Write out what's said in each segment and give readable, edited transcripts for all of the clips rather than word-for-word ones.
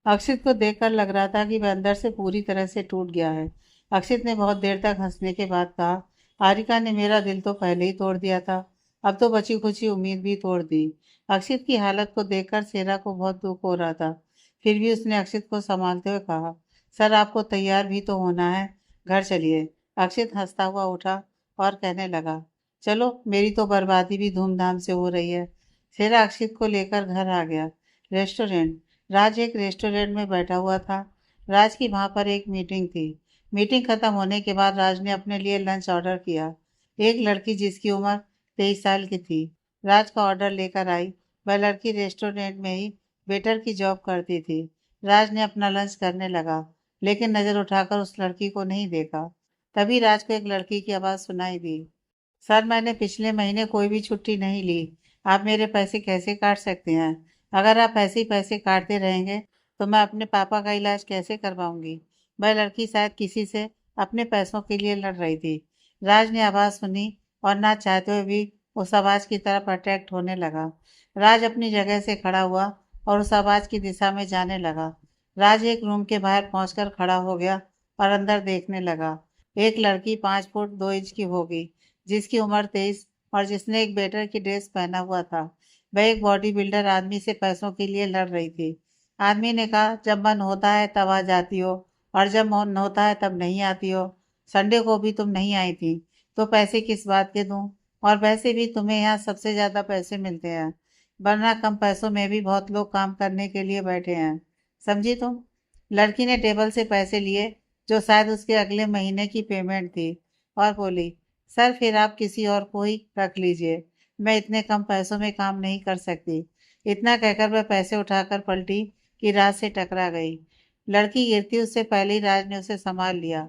अक्षित को देखकर लग रहा था कि वह अंदर से पूरी तरह से टूट गया है। अक्षित ने बहुत देर तक हंसने के बाद कहा, हारिका ने मेरा दिल तो पहले ही तोड़ दिया था, अब तो बची खुची उम्मीद भी तोड़ दी। अक्षित की हालत को देखकर सेरा को बहुत दुख हो रहा था। फिर भी उसने अक्षित को संभालते हुए कहा, सर आपको तैयार भी तो होना है, घर चलिए। अक्षित हंसता हुआ उठा और कहने लगा, चलो मेरी तो बर्बादी भी धूमधाम से हो रही है। सेरा अक्षित को लेकर घर आ गया। रेस्टोरेंट। राज एक रेस्टोरेंट में बैठा हुआ था। राज की वहां पर एक मीटिंग थी। मीटिंग खत्म होने के बाद राज ने अपने लिए लंच ऑर्डर किया। एक लड़की जिसकी उम्र 23 साल की थी, राज का ऑर्डर लेकर आई। वह लड़की रेस्टोरेंट में ही वेटर की जॉब करती थी। राज ने अपना लंच करने लगा, लेकिन नजर उठाकर उस लड़की को नहीं देखा। तभी राज को एक लड़की की आवाज सुनाई दी, सर मैंने पिछले महीने कोई भी छुट्टी नहीं ली। आप मेरे पैसे कैसे काट सकते हैं? अगर आप ऐसे ही पैसे काटते रहेंगे तो मैं अपने पापा का इलाज कैसे करवाऊंगी? वह लड़की शायद किसी से अपने पैसों के लिए लड़ रही थी। राज ने आवाज़ सुनी और ना चाहते हुए भी उस आवाज़ की तरफ अट्रैक्ट होने लगा। राज अपनी जगह से खड़ा हुआ और उस आवाज़ की दिशा में जाने लगा। राज एक रूम के बाहर पहुंचकर खड़ा हो गया और अंदर देखने लगा। एक लड़की 5 फुट 2 इंच की होगी, जिसकी उम्र 23 और जिसने एक बेटर की ड्रेस पहना हुआ था। वह एक बॉडी बिल्डर आदमी से पैसों के लिए लड़ रही थी। आदमी ने कहा, जब मन होता है तब आ जाती हो और जब मन होता है तब नहीं आती हो। संडे को भी तुम नहीं आई थी, तो पैसे किस बात के दूं? और वैसे भी तुम्हें यहाँ सबसे ज्यादा पैसे मिलते हैं, वरना कम पैसों में भी बहुत लोग काम करने के लिए बैठे हैं। समझी तुम? लड़की ने टेबल से पैसे लिए, जो शायद उसके अगले महीने की पेमेंट थी, और बोली, सर फिर आप किसी और को ही रख लीजिए, मैं इतने कम पैसों में काम नहीं कर सकती। इतना कहकर वह पैसे उठाकर पलटी कि राज से टकरा गई। लड़की गिरती उससे पहले ही राज ने उसे संभाल लिया।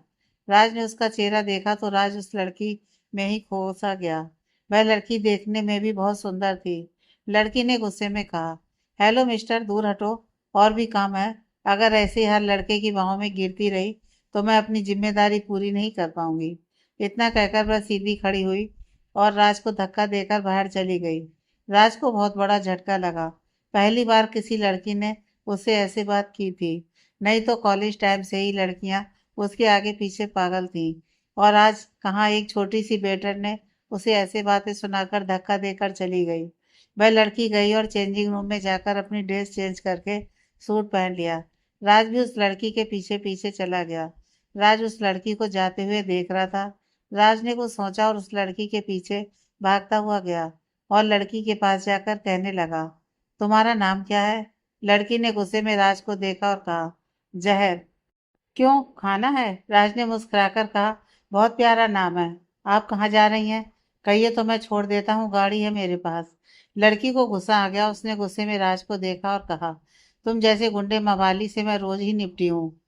राज ने उसका चेहरा देखा तो राज उस लड़की में ही खो सा गया। वह लड़की देखने में भी बहुत सुंदर थी। लड़की ने गुस्से में कहा, हेलो मिस्टर, दूर हटो, और भी काम है। अगर ऐसे ही हर लड़के की बाहों में गिरती रही तो मैं अपनी जिम्मेदारी पूरी नहीं कर पाऊंगी। इतना कहकर वह सीधी खड़ी हुई और राज को धक्का देकर बाहर चली गई। राज को बहुत बड़ा झटका लगा। पहली बार किसी लड़की ने उससे ऐसी बात की थी। नहीं तो कॉलेज टाइम से ही लड़कियां उसके आगे पीछे पागल थीं, और आज कहाँ एक छोटी सी बेटर ने उसे ऐसे बातें सुनाकर धक्का देकर चली गई। वह लड़की गई और चेंजिंग रूम में जाकर अपनी ड्रेस चेंज करके सूट पहन लिया। राज भी उस लड़की के पीछे पीछे चला गया। राज उस लड़की को जाते हुए देख रहा था। राज ने कुछ सोचा और उस लड़की के पीछे भागता हुआ गया और लड़की के पास जाकर कहने लगा, तुम्हारा नाम क्या है? लड़की ने गुस्से में राज को देखा और कहा, जहर। क्यों, खाना है? राज ने मुस्कुराकर कहा, बहुत प्यारा नाम है। आप कहाँ जा रही हैं? कहिए तो मैं छोड़ देता हूँ, गाड़ी है मेरे पास। लड़की को गुस्सा आ गया। उसने गुस्से में राज को देखा और कहा, तुम जैसे गुंडे मवाली से मैं रोज ही निपटी हूँ।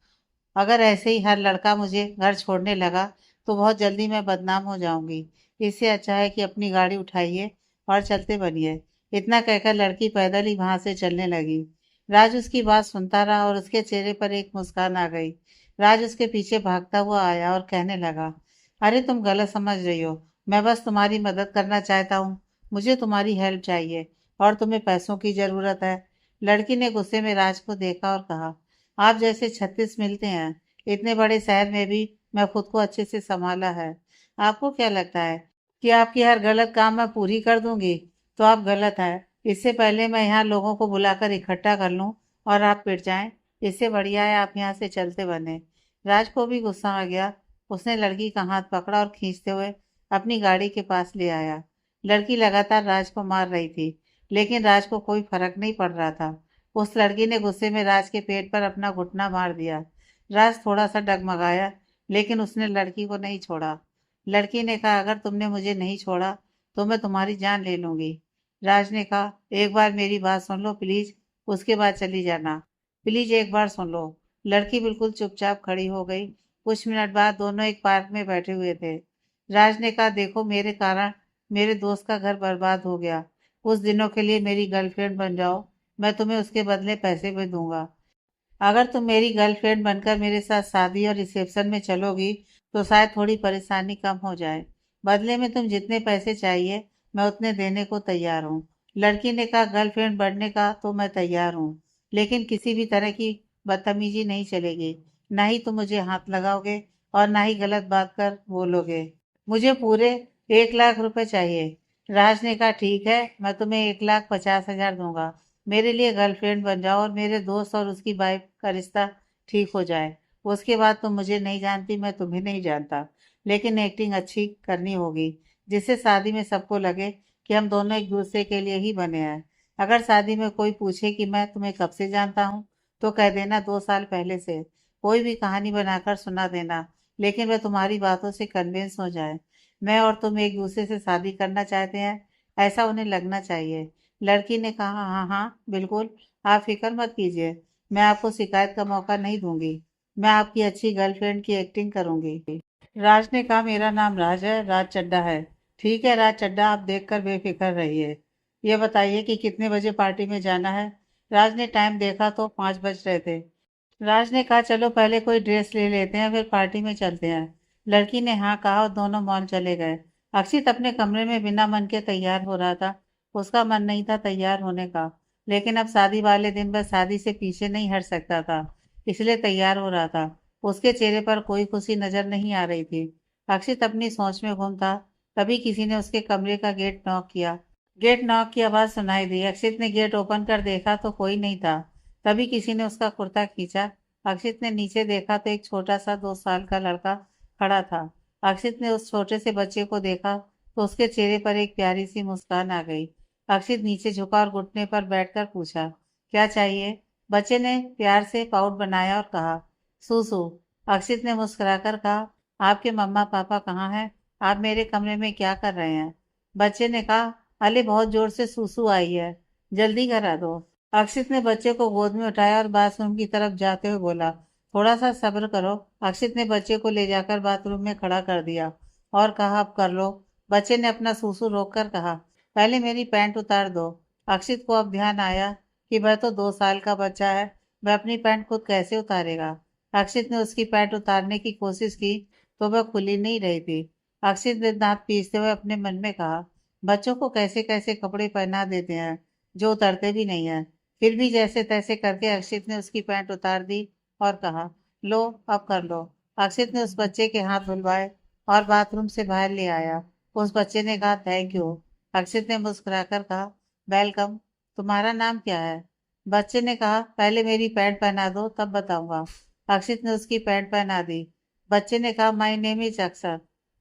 अगर ऐसे ही हर लड़का मुझे घर छोड़ने लगा तो बहुत जल्दी मैं बदनाम हो जाऊंगी। इससे अच्छा है कि अपनी गाड़ी उठाइए और चलते बनिए। इतना कहकर लड़की पैदल ही वहां से चलने लगी। राज उसकी बात सुनता रहा और उसके चेहरे पर एक मुस्कान आ गई। राज उसके पीछे भागता हुआ आया और कहने लगा, अरे तुम गलत समझ रही हो, मैं बस तुम्हारी मदद करना चाहता हूँ। मुझे तुम्हारी हेल्प चाहिए और तुम्हें पैसों की जरूरत है। लड़की ने गुस्से में राज को देखा और कहा, आप जैसे 36 मिलते हैं इतने बड़े शहर में भी, मैं खुद को अच्छे से संभाला है। आपको क्या लगता है कि आपकी हर गलत काम मैं पूरी कर दूंगी? तो आप गलत है। इससे पहले मैं यहाँ लोगों को बुलाकर इकट्ठा कर लूँ और आप पिट जाएं, इससे बढ़िया है आप यहाँ से चलते बने। राज को भी गुस्सा आ गया। उसने लड़की का हाथ पकड़ा और खींचते हुए अपनी गाड़ी के पास ले आया। लड़की लगातार राज को मार रही थी, लेकिन राज को कोई फर्क नहीं पड़ रहा था। उस लड़की ने गुस्से में राज के पेट पर अपना घुटना मार दिया। राज थोड़ा सा डगमगाया, लेकिन उसने लड़की को नहीं छोड़ा। लड़की ने कहा, अगर तुमने मुझे नहीं छोड़ा तो मैं तुम्हारी जान ले लूंगी। राज ने कहा, एक बार मेरी बात सुन लो प्लीज, उसके बाद चली जाना। प्लीज एक बार सुन लो। लड़की बिल्कुल चुपचाप खड़ी हो गई। कुछ मिनट बाद दोनों एक पार्क में बैठे हुए थे। राज ने कहा, देखो मेरे कारण मेरे दोस्त का घर बर्बाद हो गया। कुछ दिनों के लिए मेरी गर्लफ्रेंड बन जाओ, मैं तुम्हें उसके बदले पैसे भी दूंगा। अगर तुम मेरी गर्लफ्रेंड बनकर मेरे साथ शादी और रिसेप्शन में चलोगी तो शायद थोड़ी परेशानी कम हो जाए। बदले में तुम जितने पैसे चाहिए मैं उतने देने को तैयार हूँ। लड़की ने कहा, गर्लफ्रेंड बनने का तो मैं तैयार हूँ, लेकिन किसी भी तरह की बदतमीजी नहीं चलेगी। ना ही तुम मुझे हाथ लगाओगे और ना ही गलत बात कर बोलोगे। मुझे पूरे 1 लाख रुपए चाहिए। राज ने कहा, ठीक है, मैं तुम्हें 1,50,000 दूंगा। मेरे लिए गर्लफ्रेंड बन जाओ और मेरे दोस्त और उसकी वाइफ का रिश्ता ठीक हो जाए। उसके बाद तुम मुझे नहीं जानती, मैं तुम्हें नहीं जानता। लेकिन एक्टिंग अच्छी करनी होगी, जिससे शादी में सबको लगे कि हम दोनों एक दूसरे के लिए ही बने हैं। अगर शादी में कोई पूछे कि मैं तुम्हें कब से जानता हूँ, तो कह देना 2 साल पहले से। कोई भी कहानी बनाकर सुना देना, लेकिन वह तुम्हारी बातों से कन्विंस हो जाए। मैं और तुम एक दूसरे से शादी करना चाहते हैं, ऐसा उन्हें लगना चाहिए। लड़की ने कहा, हाँ हाँ बिल्कुल, आप फिक्र मत कीजिए, मैं आपको शिकायत का मौका नहीं दूंगी। मैं आपकी अच्छी गर्लफ्रेंड की एक्टिंग करूंगी। राज ने कहा, मेरा नाम राज है, राज चड्ढा है। ठीक है राज चड्ढा, आप देखकर बेफिक्र रहिए। ये बताइए कि कितने बजे पार्टी में जाना है। राज ने टाइम देखा तो 5 बज रहे थे। राज ने कहा, चलो पहले कोई ड्रेस ले लेते हैं, फिर पार्टी में चलते हैं। लड़की ने हाँ कहा और दोनों मॉल चले गए। अक्षित अपने कमरे में बिना मन के तैयार हो रहा था। उसका मन नहीं था तैयार होने का, लेकिन अब शादी वाले दिन वह शादी से पीछे नहीं हट सकता था, इसलिए तैयार हो रहा था। उसके चेहरे पर कोई खुशी नजर नहीं आ रही थी। अक्षित अपनी सोच में गुम था। तभी किसी ने उसके कमरे का गेट नॉक किया। गेट नॉक की आवाज सुनाई दी। अक्षित ने गेट ओपन कर देखा तो कोई नहीं था। तभी किसी ने उसका कुर्ता खींचा। अक्षित ने नीचे देखा तो एक छोटा सा 2 साल का लड़का खड़ा था। अक्षित ने उस छोटे से बच्चे को देखा तो उसके चेहरे पर एक प्यारी सी मुस्कान आ गई। अक्षित नीचे झुका और घुटने पर बैठकर पूछा, क्या चाहिए? बच्चे ने प्यार से पाउट बनाया और कहा, सूसू। अक्षित ने मुस्कुराकर कहा, आपके मम्मा पापा कहाँ हैं? आप मेरे कमरे में क्या कर रहे हैं? बच्चे ने कहा, अले बहुत जोर से सूसू आई है, जल्दी करा दो। अक्षित ने बच्चे को गोद में उठाया और बाथरूम की तरफ जाते हुए बोला, थोड़ा सा सब्र करो। अक्षित ने बच्चे को ले जाकर बाथरूम में खड़ा कर दिया और कहा, अब कर लो। बच्चे ने अपना सूसू रोककर कहा, पहले मेरी पैंट उतार दो। अक्षित को अब ध्यान आया कि वह तो 2 साल का बच्चा है, वह अपनी पैंट खुद कैसे उतारेगा। अक्षित ने उसकी पैंट उतारने की कोशिश की तो वह खुली नहीं रही थी। अक्षित ने दांत पीसते हुए अपने मन में कहा, बच्चों को कैसे कैसे कपड़े पहना देते हैं जो उतरते भी नहीं है। फिर भी जैसे तैसे करके अक्षित ने उसकी पैंट उतार दी और कहा, लो अब कर लो। अक्षित ने उस बच्चे के हाथ धुलवाए और बाथरूम से बाहर ले आया। उस बच्चे ने कहा, थैंक यू। अक्षित ने मुस्कुराकर कहा, वेलकम। तुम्हारा नाम क्या है? बच्चे ने कहा, पहले मेरी पैंट पहना दो तब बताऊंगा। अक्षित ने उसकी पैंट पहना दी। बच्चे ने कहा, माई नेम इज अक्षर।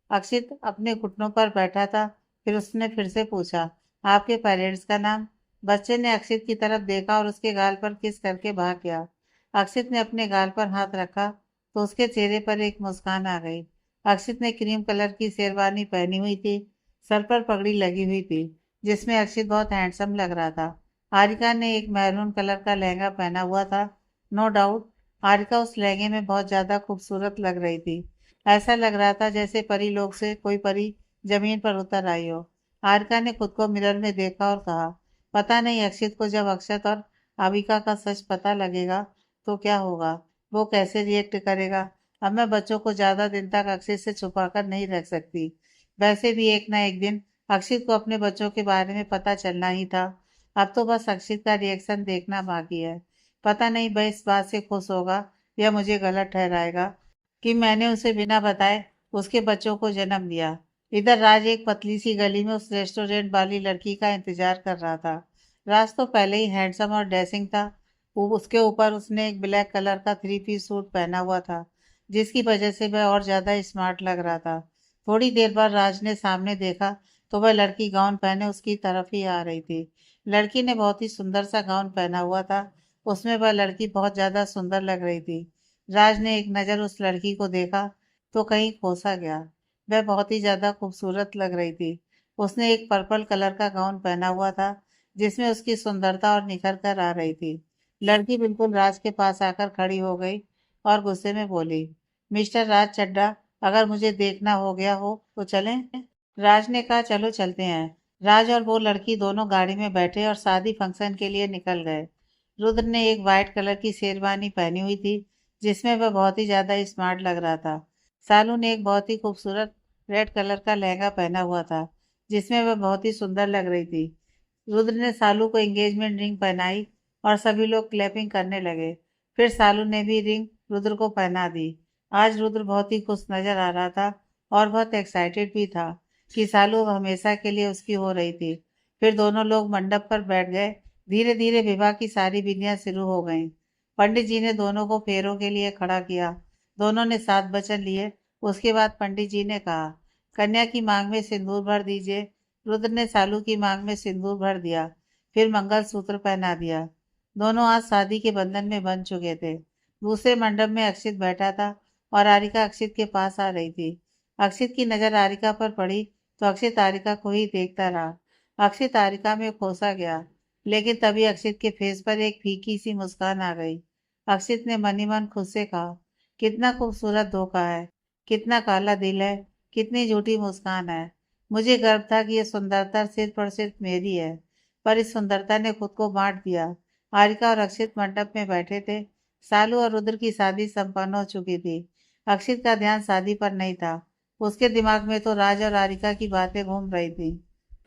अक्षित अपने घुटनों पर बैठा था। फिर उसने फिर से पूछा, आपके पेरेंट्स का नाम? बच्चे ने अक्षित की तरफ देखा और उसके गाल पर किस करके भाग गया। अक्षित ने अपने गाल पर हाथ रखा तो उसके चेहरे पर एक मुस्कान आ गई। अक्षित ने क्रीम कलर की शेरवानी पहनी हुई थी, सर पर पगड़ी लगी हुई थी, जिसमें अक्षित बहुत हैंडसम लग रहा था। हारिका ने एक मैरून कलर का लहंगा पहना हुआ था। नो डाउट हारिका उस लहंगे में बहुत ज्यादा खूबसूरत लग रही थी। ऐसा लग रहा था जैसे परी लोग से कोई परी जमीन पर उतर आई हो। हारिका ने खुद को मिरर में देखा और कहा, पता नहीं अक्षित को जब अक्षत और आविका का सच पता लगेगा तो क्या होगा, वो कैसे रिएक्ट करेगा। अब मैं बच्चों को ज्यादा दिन तक अक्षित से छुपा कर नहीं रख सकती। वैसे भी एक ना एक दिन अक्षित को अपने बच्चों के बारे में पता चलना ही था। अब तो बस अक्षित का रिएक्शन देखना बाकी है। पता नहीं वह इस बात से खुश होगा या मुझे गलत ठहराएगा कि मैंने उसे बिना बताए उसके बच्चों को जन्म दिया। इधर राज एक पतली सी गली में उस रेस्टोरेंट वाली लड़की का इंतजार कर रहा था। राज तो पहले ही हैंडसम और ड्रेसिंग था। उसके ऊपर उसने एक ब्लैक कलर का 3 पीस सूट पहना हुआ था, जिसकी वजह से वह और ज्यादा स्मार्ट लग रहा था। थोड़ी देर बाद राज ने सामने देखा तो वह लड़की गाउन पहने उसकी तरफ ही आ रही थी। लड़की ने बहुत ही सुंदर सा गाउन पहना हुआ था। उसमें वह लड़की बहुत ज्यादा सुंदर लग रही थी। राज ने एक नज़र उस लड़की को देखा तो कहीं खो सा गया। वह बहुत ही ज्यादा खूबसूरत लग रही थी। उसने एक पर्पल कलर का गाउन पहना हुआ था, जिसमें उसकी सुंदरता और निखर कर आ रही थी। लड़की बिल्कुल राज के पास आकर खड़ी हो गई और गुस्से में बोली, मिस्टर राज चड्ढा, अगर मुझे देखना हो गया हो तो चलें? राज ने कहा, चलो चलते हैं। राज और वो लड़की दोनों गाड़ी में बैठे और शादी फंक्शन के लिए निकल गए। रुद्र ने एक वाइट कलर की शेरवानी पहनी हुई थी, जिसमें वह बहुत ही ज्यादा स्मार्ट लग रहा था। सालू ने एक बहुत ही खूबसूरत रेड कलर का लहंगा पहना हुआ था, जिसमें वह बहुत ही सुंदर लग रही थी। रुद्र ने सालू को एंगेजमेंट रिंग पहनाई और सभी लोग क्लैपिंग करने लगे। फिर सालू ने भी रिंग रुद्र को पहना दी। आज रुद्र बहुत ही खुश नजर आ रहा था और बहुत एक्साइटेड भी था कि सालू अब हमेशा के लिए उसकी हो रही थी। फिर दोनों लोग मंडप पर बैठ गए। धीरे धीरे विवाह की सारी विधियां शुरू हो गईं। पंडित जी ने दोनों को फेरों के लिए खड़ा किया। दोनों ने 7 वचन लिए। उसके बाद पंडित जी ने कहा, कन्या की मांग में सिंदूर भर दीजिए। रुद्र ने सालू की मांग में सिंदूर भर दिया। फिर मंगलसूत्र पहना दिया। दोनों आज शादी के बंधन में बंध चुके थे। दूसरे मंडप में अक्षित बैठा था और आरिका अक्षित के पास आ रही थी। अक्षित की नजर आरिका पर पड़ी तो अक्षित आरिका को ही देखता रहा। अक्षित आरिका में खोसा गया, लेकिन तभी अक्षित के फेस पर एक फीकी सी मुस्कान आ गई। अक्षित ने मन ही मन खुद से कहा, कितना खूबसूरत धोखा है, कितना काला दिल है, कितनी झूठी मुस्कान है। मुझे गर्व था कि यह सुंदरता सिर्फ और सिर्फ मेरी है, पर इस सुंदरता ने खुद को बांट दिया। आरिका और अक्षित मंडप में बैठे थे। सालू और रुद्र की शादी संपन्न हो चुकी थी। अक्षित का ध्यान शादी पर नहीं था। उसके दिमाग में तो राज और आरिका की बातें घूम रही थी।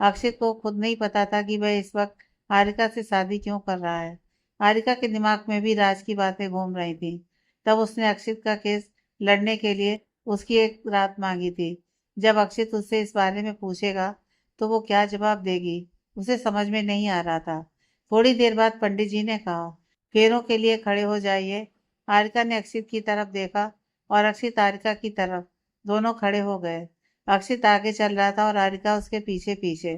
अक्षित को खुद नहीं पता था कि वह इस वक्त आरिका से शादी क्यों कर रहा है। आरिका के दिमाग में भी राज की बातें घूम रही थी। तब उसने अक्षित का केस लड़ने के लिए उसकी एक रात मांगी थी। जब अक्षित उससे इस बारे में पूछेगा तो वो क्या जवाब देगी, उसे समझ में नहीं आ रहा था। थोड़ी देर बाद पंडित जी ने कहा, फेरों के लिए खड़े हो जाइए। आरिका ने अक्षित की तरफ देखा और अक्षित आरिका की तरफ। दोनों खड़े हो गए। अक्षित आगे चल रहा था और आरिका उसके पीछे पीछे।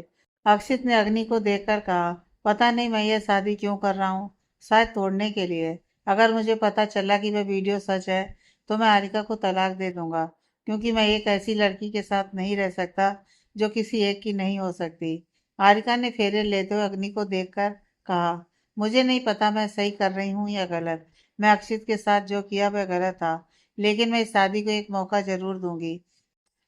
अक्षित ने अग्नि को देखकर कहा, पता नहीं मैं ये शादी क्यों कर रहा हूँ, शायद तोड़ने के लिए। अगर मुझे पता चला कि वह वीडियो सच है तो मैं आरिका को तलाक दे दूंगा, क्योंकि मैं एक ऐसी लड़की के साथ नहीं रह सकता जो किसी एक की नहीं हो सकती। आरिका ने फेरे लेते हुए अग्नि को देखकर कहा, मुझे नहीं पता मैं सही कर रही हूँ या गलत। मैं अक्षित के साथ जो किया वह गलत था, लेकिन मैं इस शादी को एक मौका जरूर दूंगी।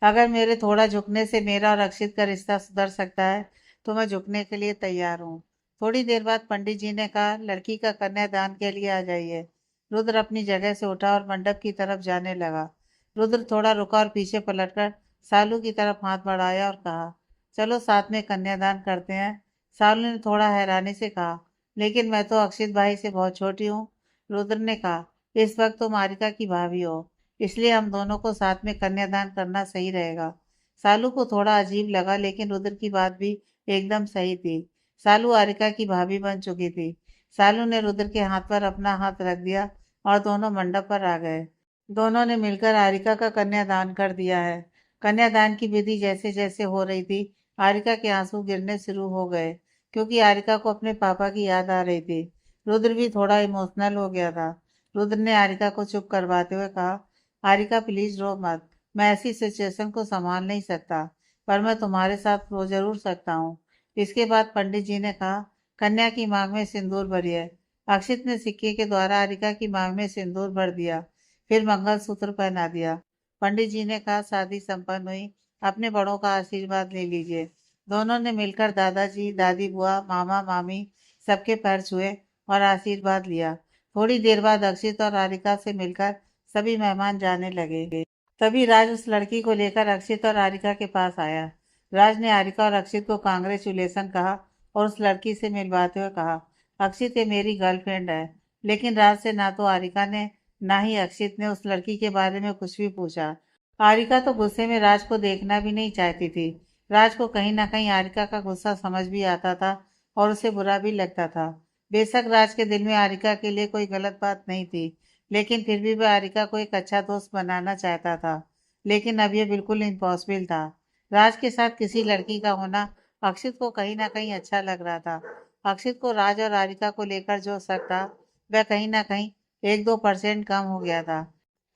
अगर मेरे थोड़ा झुकने से मेरा और अक्षित का रिश्ता सुधर सकता है तो मैं झुकने के लिए तैयार हूँ। थोड़ी देर बाद पंडित जी ने कहा, लड़की का कन्यादान के लिए आ जाइए। रुद्र अपनी जगह से उठा और मंडप की तरफ जाने लगा। रुद्र थोड़ा रुका और पीछे पलटकर सालू की तरफ हाथ बढ़ाया और कहा, चलो साथ में कन्यादान करते हैं। सालू ने थोड़ा हैरानी से कहा, लेकिन मैं तो अक्षित भाई से बहुत छोटी हूँ। रुद्र ने कहा, इस वक्त तुम आरिका की भाभी हो, इसलिए हम दोनों को साथ में कन्यादान करना सही रहेगा। सालू को थोड़ा अजीब लगा, लेकिन रुद्र की बात भी एकदम सही थी। सालू आरिका की भाभी बन चुकी थी। सालू ने रुद्र के हाथ पर अपना हाथ रख दिया और दोनों मंडप पर आ गए। दोनों ने मिलकर आरिका का कन्यादान कर दिया है। कन्यादान की विधि जैसे जैसे हो रही थी, आरिका के आंसू गिरने शुरू हो गए, क्योंकि आरिका को अपने पापा की याद आ रही थी। रुद्र भी थोड़ा इमोशनल हो गया था। रुद्र ने आरिका को चुप करवाते हुए कहा, आरिका प्लीज रो मत। मैं ऐसी सिचुएशन को संभाल नहीं सकता, पर मैं तुम्हारे साथ रो जरूर सकता हूँ। इसके बाद पंडित जी ने कहा, कन्या की मांग में सिंदूर भरिए। अक्षित ने सिक्के के द्वारा आरिका की मांग में सिंदूर भर दिया। फिर मंगलसूत्र पहना दिया। पंडित जी ने कहा, शादी संपन्न हुई, अपने बड़ों का आशीर्वाद ले लीजिए। दोनों ने मिलकर दादाजी, दादी बुआ, मामा मामी सबके पैर छुए और आशीर्वाद लिया। थोड़ी देर बाद अक्षित और आरिका से मिलकर सभी मेहमान जाने लगे। तभी राज उस लड़की को लेकर अक्षित और आरिका के पास आया। राज ने आरिका और अक्षित को कांग्रेचुलेसन कहा और उस लड़की से मिलवाते हुए कहा, अक्षित ये मेरी गर्लफ्रेंड है। लेकिन राज से ना तो आरिका ने ना ही अक्षित ने उस लड़की के बारे में कुछ भी पूछा। आरिका तो गुस्से में राज को देखना भी नहीं चाहती थी। राज को कहीं ना कहीं आरिका का गुस्सा समझ भी आता था और उसे बुरा भी लगता था। बेशक राज के दिल में आरिका के लिए कोई गलत बात नहीं थी, लेकिन फिर भी वह आरिका को एक अच्छा दोस्त बनाना चाहता था। लेकिन अब यह बिल्कुल इम्पॉसिबल था। राज के साथ किसी लड़की का होना अक्षित को कहीं ना कहीं अच्छा लग रहा था। अक्षित को राज और आरिका को लेकर जो शक था वह कहीं ना कहीं 1-2% कम हो गया था।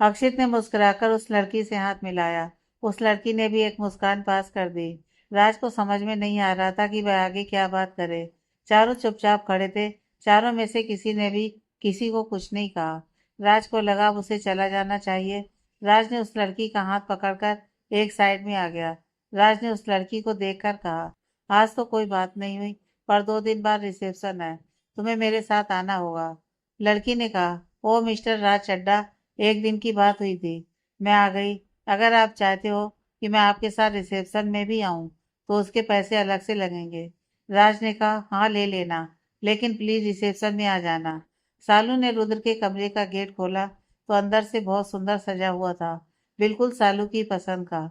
अक्षित ने मुस्कुराकर उस लड़की से हाथ मिलाया। उस लड़की ने भी एक मुस्कान पास कर दी। राज को समझ में नहीं आ रहा था कि वह आगे क्या बात करे। चारों चुपचाप खड़े थे। चारों में से किसी ने भी किसी को कुछ नहीं कहा। राज को लगा अब उसे चला जाना चाहिए। राज ने उस लड़की का हाथ पकड़कर एक साइड में आ गया। राज ने उस लड़की को देखकर कहा, आज तो कोई बात नहीं हुई, पर 2 दिन बाद रिसेप्शन है, तुम्हें मेरे साथ आना होगा। लड़की ने कहा, ओ मिस्टर राज चड्डा, एक दिन की बात हुई थी, मैं आ गई। अगर आप चाहते हो कि मैं आपके साथ रिसेप्शन में भी आऊं तो उसके पैसे अलग से लगेंगे। राज ने कहा, हाँ ले लेना, लेकिन प्लीज रिसेप्शन में आ जाना। सालू ने रुद्र के कमरे का गेट खोला तो अंदर से बहुत सुंदर सजा हुआ था, बिल्कुल सालू की पसंद का।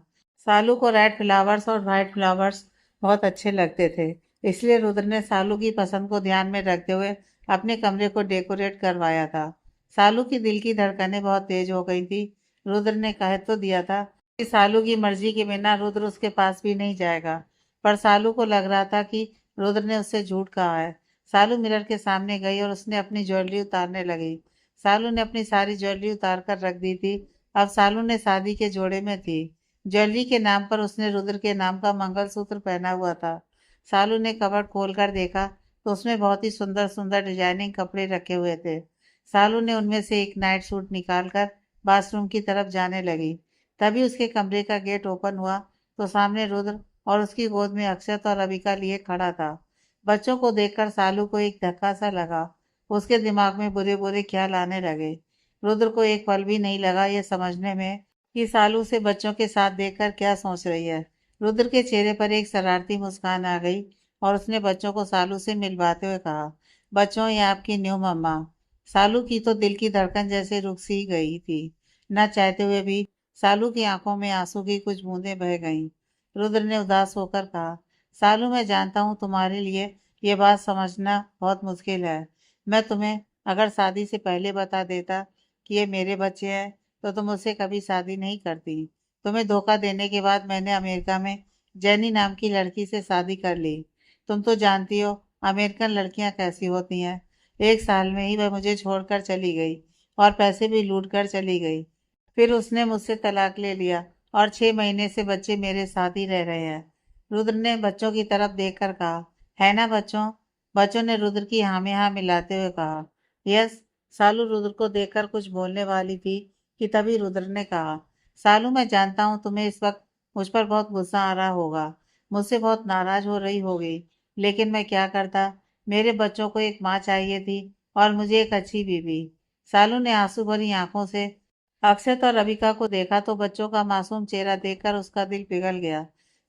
सालू को रेड फ्लावर्स और वाइट फ्लावर्स बहुत अच्छे लगते थे, इसलिए रुद्र ने सालू की पसंद को ध्यान में रखते हुए अपने कमरे को डेकोरेट करवाया था। सालू की दिल की धड़कनें बहुत तेज हो गई थी। रुद्र ने कह तो दिया था कि सालू की मर्जी के बिना रुद्र उसके पास भी नहीं जाएगा, पर सालू को लग रहा था कि रुद्र ने उससे झूठ कहा है। सालू मिरर के सामने गई और उसने अपनी ज्वेलरी उतारने लगी। सालू ने अपनी सारी ज्वेलरी उतार कर रख दी थी। अब सालू ने शादी के जोड़े में थी। ज्वेलरी के नाम पर उसने रुद्र के नाम का मंगलसूत्र पहना हुआ था। सालू ने कबर्ड खोलकर देखा तो उसमें बहुत ही सुंदर सुंदर डिजाइनिंग कपड़े रखे हुए थे। सालू ने उनमें से एक नाइट सूट निकालकर बाथरूम की तरफ जाने लगी। तभी उसके कमरे का गेट ओपन हुआ तो सामने रुद्र और उसकी गोद में अक्षत और अबिका लिए खड़ा था। बच्चों को देखकर सालू को एक धक्का सा लगा। उसके दिमाग में बुरे बुरे ख्याल आने लगे। रुद्र को एक पल भी नहीं लगा ये समझने में कि सालू से बच्चों के साथ देखकर क्या सोच रही है। रुद्र के चेहरे पर एक शरारती मुस्कान आ गई और उसने बच्चों को सालू से मिलवाते हुए कहा, बच्चों ये आपकी न्यू मम्मा। सालू की तो दिल की धड़कन जैसे रुक सी गई थी। न चाहते हुए भी सालू की आंखों में आंसू की कुछ बूंदें बह गईं। रुद्र ने उदास होकर कहा, सालू मैं जानता हूँ तुम्हारे लिए ये बात समझना बहुत मुश्किल है। मैं तुम्हें अगर शादी से पहले बता देता कि ये मेरे बच्चे हैं तो तुम मुझसे कभी शादी नहीं करती। तुम्हें धोखा देने के बाद मैंने अमेरिका में जेनी नाम की लड़की से शादी कर ली। तुम तो जानती हो अमेरिकन लड़कियां कैसी होती हैं। एक साल में ही वह मुझे छोड़कर चली गई और पैसे भी लूट कर चली गई। फिर उसने मुझसे तलाक ले लिया और 6 महीने से बच्चे मेरे साथ ही रह रहे हैं। रुद्र ने बच्चों की तरफ देखकर कहा, है ना बच्चों? बच्चों ने रुद्र की हाँ में हाँ मिलाते हुए कहा, यस। सालू रुद्र को देखकर कुछ बोलने वाली थी कि तभी रुद्र ने कहा, सालू मैं जानता हूँ तुम्हें इस वक्त मुझ पर बहुत गुस्सा आ रहा होगा, मुझसे बहुत नाराज हो रही होगी, लेकिन मैं क्या करता। मेरे बच्चों को एक माँ चाहिए थी और मुझे एक अच्छी बीवी। सालू ने आंसू भरी आंखों से अक्षत और रविका को देखा तो बच्चों का मासूम चेहरा देखकर उसका दिल पिघल गया।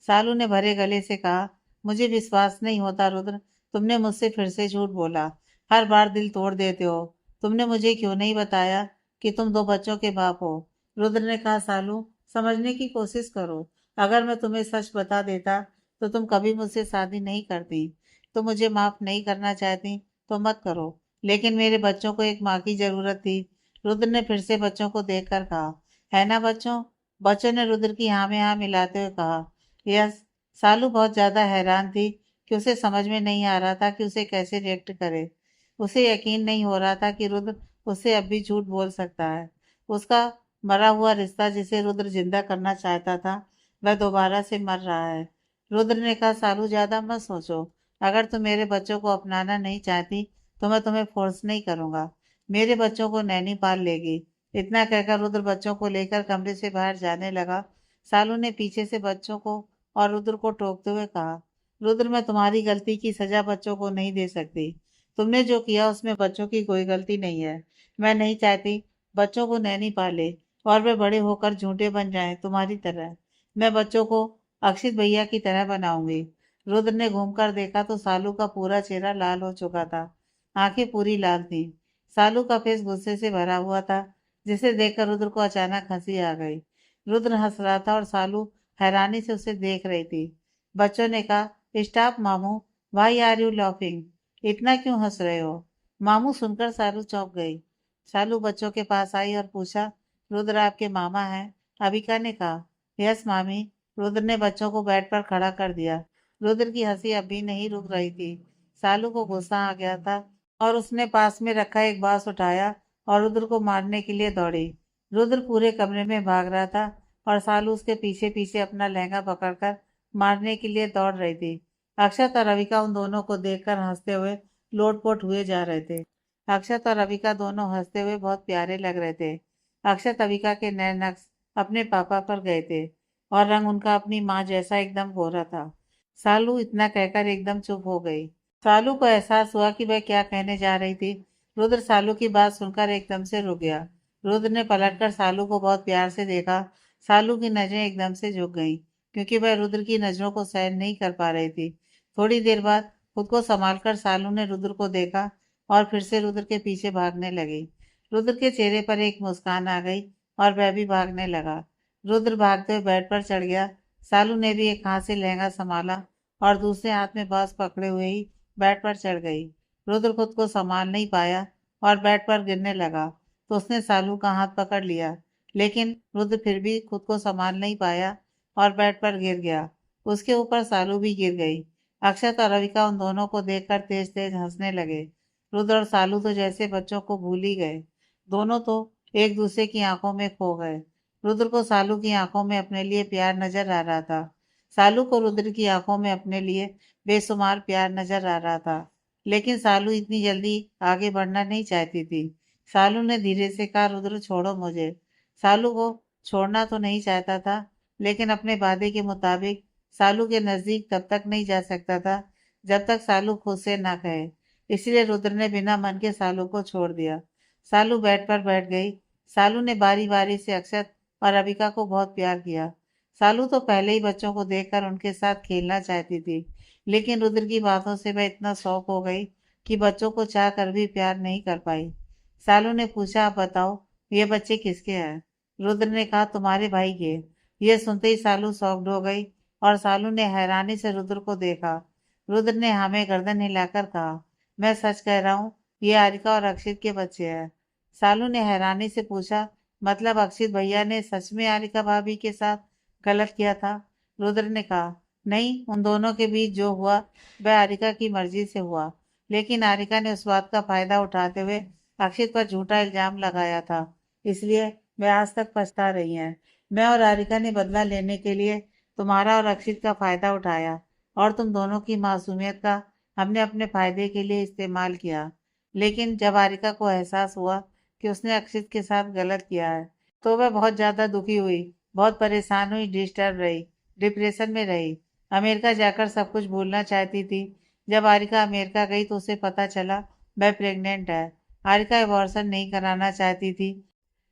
सालू ने भरे गले से कहा, मुझे विश्वास नहीं होता रुद्र, तुमने मुझसे फिर से झूठ बोला। हर बार दिल तोड़ देते हो। तुमने मुझे क्यों नहीं बताया कि तुम 2 बच्चों के बाप हो? रुद्र ने कहा, सालू समझने की कोशिश करो। अगर मैं तुम्हें सच बता देता तो तुम कभी मुझसे शादी नहीं करती। तुम मुझे माफ नहीं करना चाहती तो मत करो, लेकिन मेरे बच्चों को एक माँ की जरूरत थी। रुद्र ने फिर से बच्चों को देखकर कहा, है ना बच्चों? बच्चों ने रुद्र की हाँ में हाँ मिलाते हुए कहा, यस। सालू बहुत ज्यादा हैरान थी कि उसे समझ में नहीं आ रहा था कि उसे कैसे रिएक्ट करे। उसे यकीन नहीं हो रहा था कि रुद्र उससे अब भी झूठ बोल सकता है। उसका मरा हुआ रिश्ता जिसे रुद्र जिंदा करना चाहता था वह दोबारा से मर रहा है। रुद्र ने कहा, सालू ज्यादा मत सोचो। अगर तुम मेरे बच्चों को अपनाना नहीं चाहती तो मैं तुम्हें फोर्स नहीं करूंगा। मेरे बच्चों को नैनी पाल लेगी। इतना कहकर रुद्र बच्चों को लेकर कमरे से बाहर जाने लगा। सालू ने पीछे से बच्चों को और रुद्र को टोकते हुए कहा, रुद्र मैं तुम्हारी गलती की सजा बच्चों को नहीं दे सकती। तुमने जो किया उसमें बच्चों की कोई गलती नहीं है। मैं नहीं चाहती बच्चों को नैनी पाले और वे बड़े होकर झूठे बन जाएं तुम्हारी तरह। मैं बच्चों को अक्षित भैया की तरह बनाऊंगी। रुद्र ने घूमकर देखा तो सालू का पूरा चेहरा लाल हो चुका था। आंखें पूरी लाल थी। सालू का फेस गुस्से से भरा हुआ था, जिसे देखकर रुद्र को अचानक हंसी आ गई। रुद्र हंस रहा था और सालू हैरानी से उसे देख रही थी। बच्चों ने कहा, स्टॉप मामू, वाई आर यू लाफिंग? इतना क्यों हंस रहे हो? मामू सुनकर सालू चौंक गई। सालू बच्चों के पास आई और पूछा, रुद्र आपके मामा हैं? अबिका ने कहा, यस मामी। रुद्र ने बच्चों को बेड पर खड़ा कर दिया। रुद्र की हंसी अब भी नहीं रुक रही थी। सालू को गुस्सा आ गया था और उसने पास में रखा एक बांस उठाया और रुद्र को मारने के लिए दौड़ी। रुद्र पूरे कमरे में भाग रहा था और सालू उसके पीछे पीछे अपना लहंगा पकड़कर मारने के लिए दौड़ रही थी। अक्षत और रविका उन दोनों को देखकर हंसते हुए लोटपोट हुए जा रहे थे। अक्षत और रविका दोनों हंसते हुए बहुत प्यारे लग रहे थे। अक्षत रविका के नए नक्श अपने पापा पर गए थे और रंग उनका अपनी माँ जैसा एकदम गोरा था। सालू इतना कहकर एकदम चुप हो गई। सालू को एहसास हुआ कि वह क्या कहने जा रही थी। रुद्र सालू की बात सुनकर एकदम से रुक गया। रुद्र ने पलटकर सालू को बहुत प्यार से देखा। सालू की नजरें एकदम से झुक गईं, क्योंकि वह रुद्र की नजरों को सहन नहीं कर पा रही थी। थोड़ी देर बाद खुद को संभालकर सालू ने रुद्र को देखा और फिर से रुद्र के पीछे भागने लगी। रुद्र के चेहरे पर एक मुस्कान आ गई और वह भी भागने लगा। रुद्र भागते हुए बेड पर चढ़ गया। सालू ने भी एक हाथ से लहंगा संभाला और दूसरे हाथ में बांस पकड़े हुए ही बेड पर चढ़ गई। रुद्र खुद को संभाल नहीं पाया और बेड पर गिरने लगा तो उसने सालू का हाथ पकड़ लिया, लेकिन रुद्र फिर भी खुद को संभाल नहीं पाया और बेड पर गिर गया। उसके ऊपर सालू भी गिर गई। अक्षत और रविका उन दोनों को देखकर तेज तेज हंसने लगे। रुद्र और सालू तो जैसे बच्चों को भूल ही गए। दोनों तो एक दूसरे की आंखों में खो गए। रुद्र को सालू की आंखों में अपने लिए प्यार नजर आ रहा था। सालू को रुद्र की आंखों में अपने लिए बेशुमार प्यार नजर आ रहा था। लेकिन सालू इतनी जल्दी आगे बढ़ना नहीं चाहती थी। सालू ने धीरे से कहा, रुद्र छोड़ो मुझे। सालू को छोड़ना तो नहीं चाहता था, लेकिन अपने वादे के मुताबिक सालू के नजदीक तब तक नहीं जा सकता था जब तक सालू खुद से ना कहे। इसलिए रुद्र ने बिना मन के सालू को छोड़ दिया। सालू बेड पर बैठ गई। सालू ने बारी बारी से अक्षत और अबिका को बहुत प्यार किया। सालू तो पहले ही बच्चों को देखकर उनके साथ खेलना चाहती थी, लेकिन रुद्र की बातों से वह इतना शौक हो गई कि बच्चों को चाह कर भी प्यार नहीं कर पाई। सालू ने पूछा, आप बताओ ये बच्चे किसके हैं? रुद्र ने कहा, तुम्हारे भाई के। यह सुनते ही सालू शॉक्ड हो गई और सालू ने हैरानी से रुद्र को देखा। रुद्र ने हमें गर्दन हिलाकर कहा, मैं सच कह रहा हूँ, ये आरिका और अक्षित के बच्चे हैं। सालू ने हैरानी से पूछा, मतलब अक्षित भैया ने सच में आरिका भाभी के साथ गलत किया था? रुद्र ने कहा, नहीं, उन दोनों के बीच जो हुआ वह आरिका की मर्जी से हुआ, लेकिन आरिका ने उस बात का फायदा उठाते हुए अक्षित पर झूठा इल्जाम लगाया था। इसलिए वह आज तक पछता रही हैं। मैं और आरिका ने बदला लेने के लिए तुम्हारा और अक्षित का फायदा उठाया और तुम दोनों की मासूमियत का हमने अपने फायदे के लिए इस्तेमाल किया। लेकिन जब आरिका को एहसास हुआ कि उसने अक्षित के साथ गलत किया है, तो वह बहुत ज्यादा दुखी हुई, बहुत परेशान हुई, डिस्टर्ब रही, डिप्रेशन में रही। अमेरिका जाकर सब कुछ भूलना चाहती थी। जब आरिका अमेरिका गई तो उसे पता चला वह प्रेग्नेंट है। आरिका अबॉर्शन नहीं कराना चाहती थी।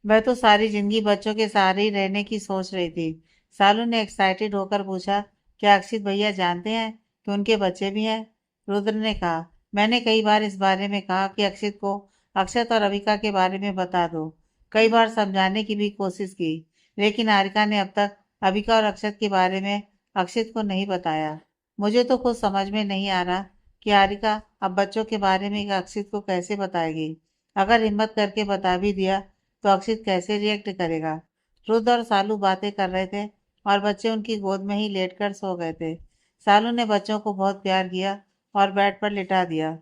वह तो सारी जिंदगी बच्चों के सहारे ही रहने की सोच रही थी। सालू ने एक्साइटेड होकर पूछा, क्या अक्षित भैया जानते हैं कि उनके बच्चे भी हैं? रुद्र ने कहा, मैंने कई बार इस बारे में कहा कि अक्षित को अक्षत और अविका के बारे में बता दो। कई बार समझाने की भी कोशिश की, लेकिन आरिका ने अब तक अविका और अक्षत के बारे में अक्षित को नहीं बताया। मुझे तो खुद समझ में नहीं आ रहा कि आरिका अब बच्चों के बारे में अक्षित को कैसे बताएगी। अगर हिम्मत करके बता भी दिया तो अक्षित कैसे रिएक्ट करेगा? रुद्र और सालू बातें कर रहे थे और बच्चे उनकी गोद में ही लेटकर सो गए थे। सालू ने बच्चों को बहुत प्यार किया और बेड पर लिटा दिया।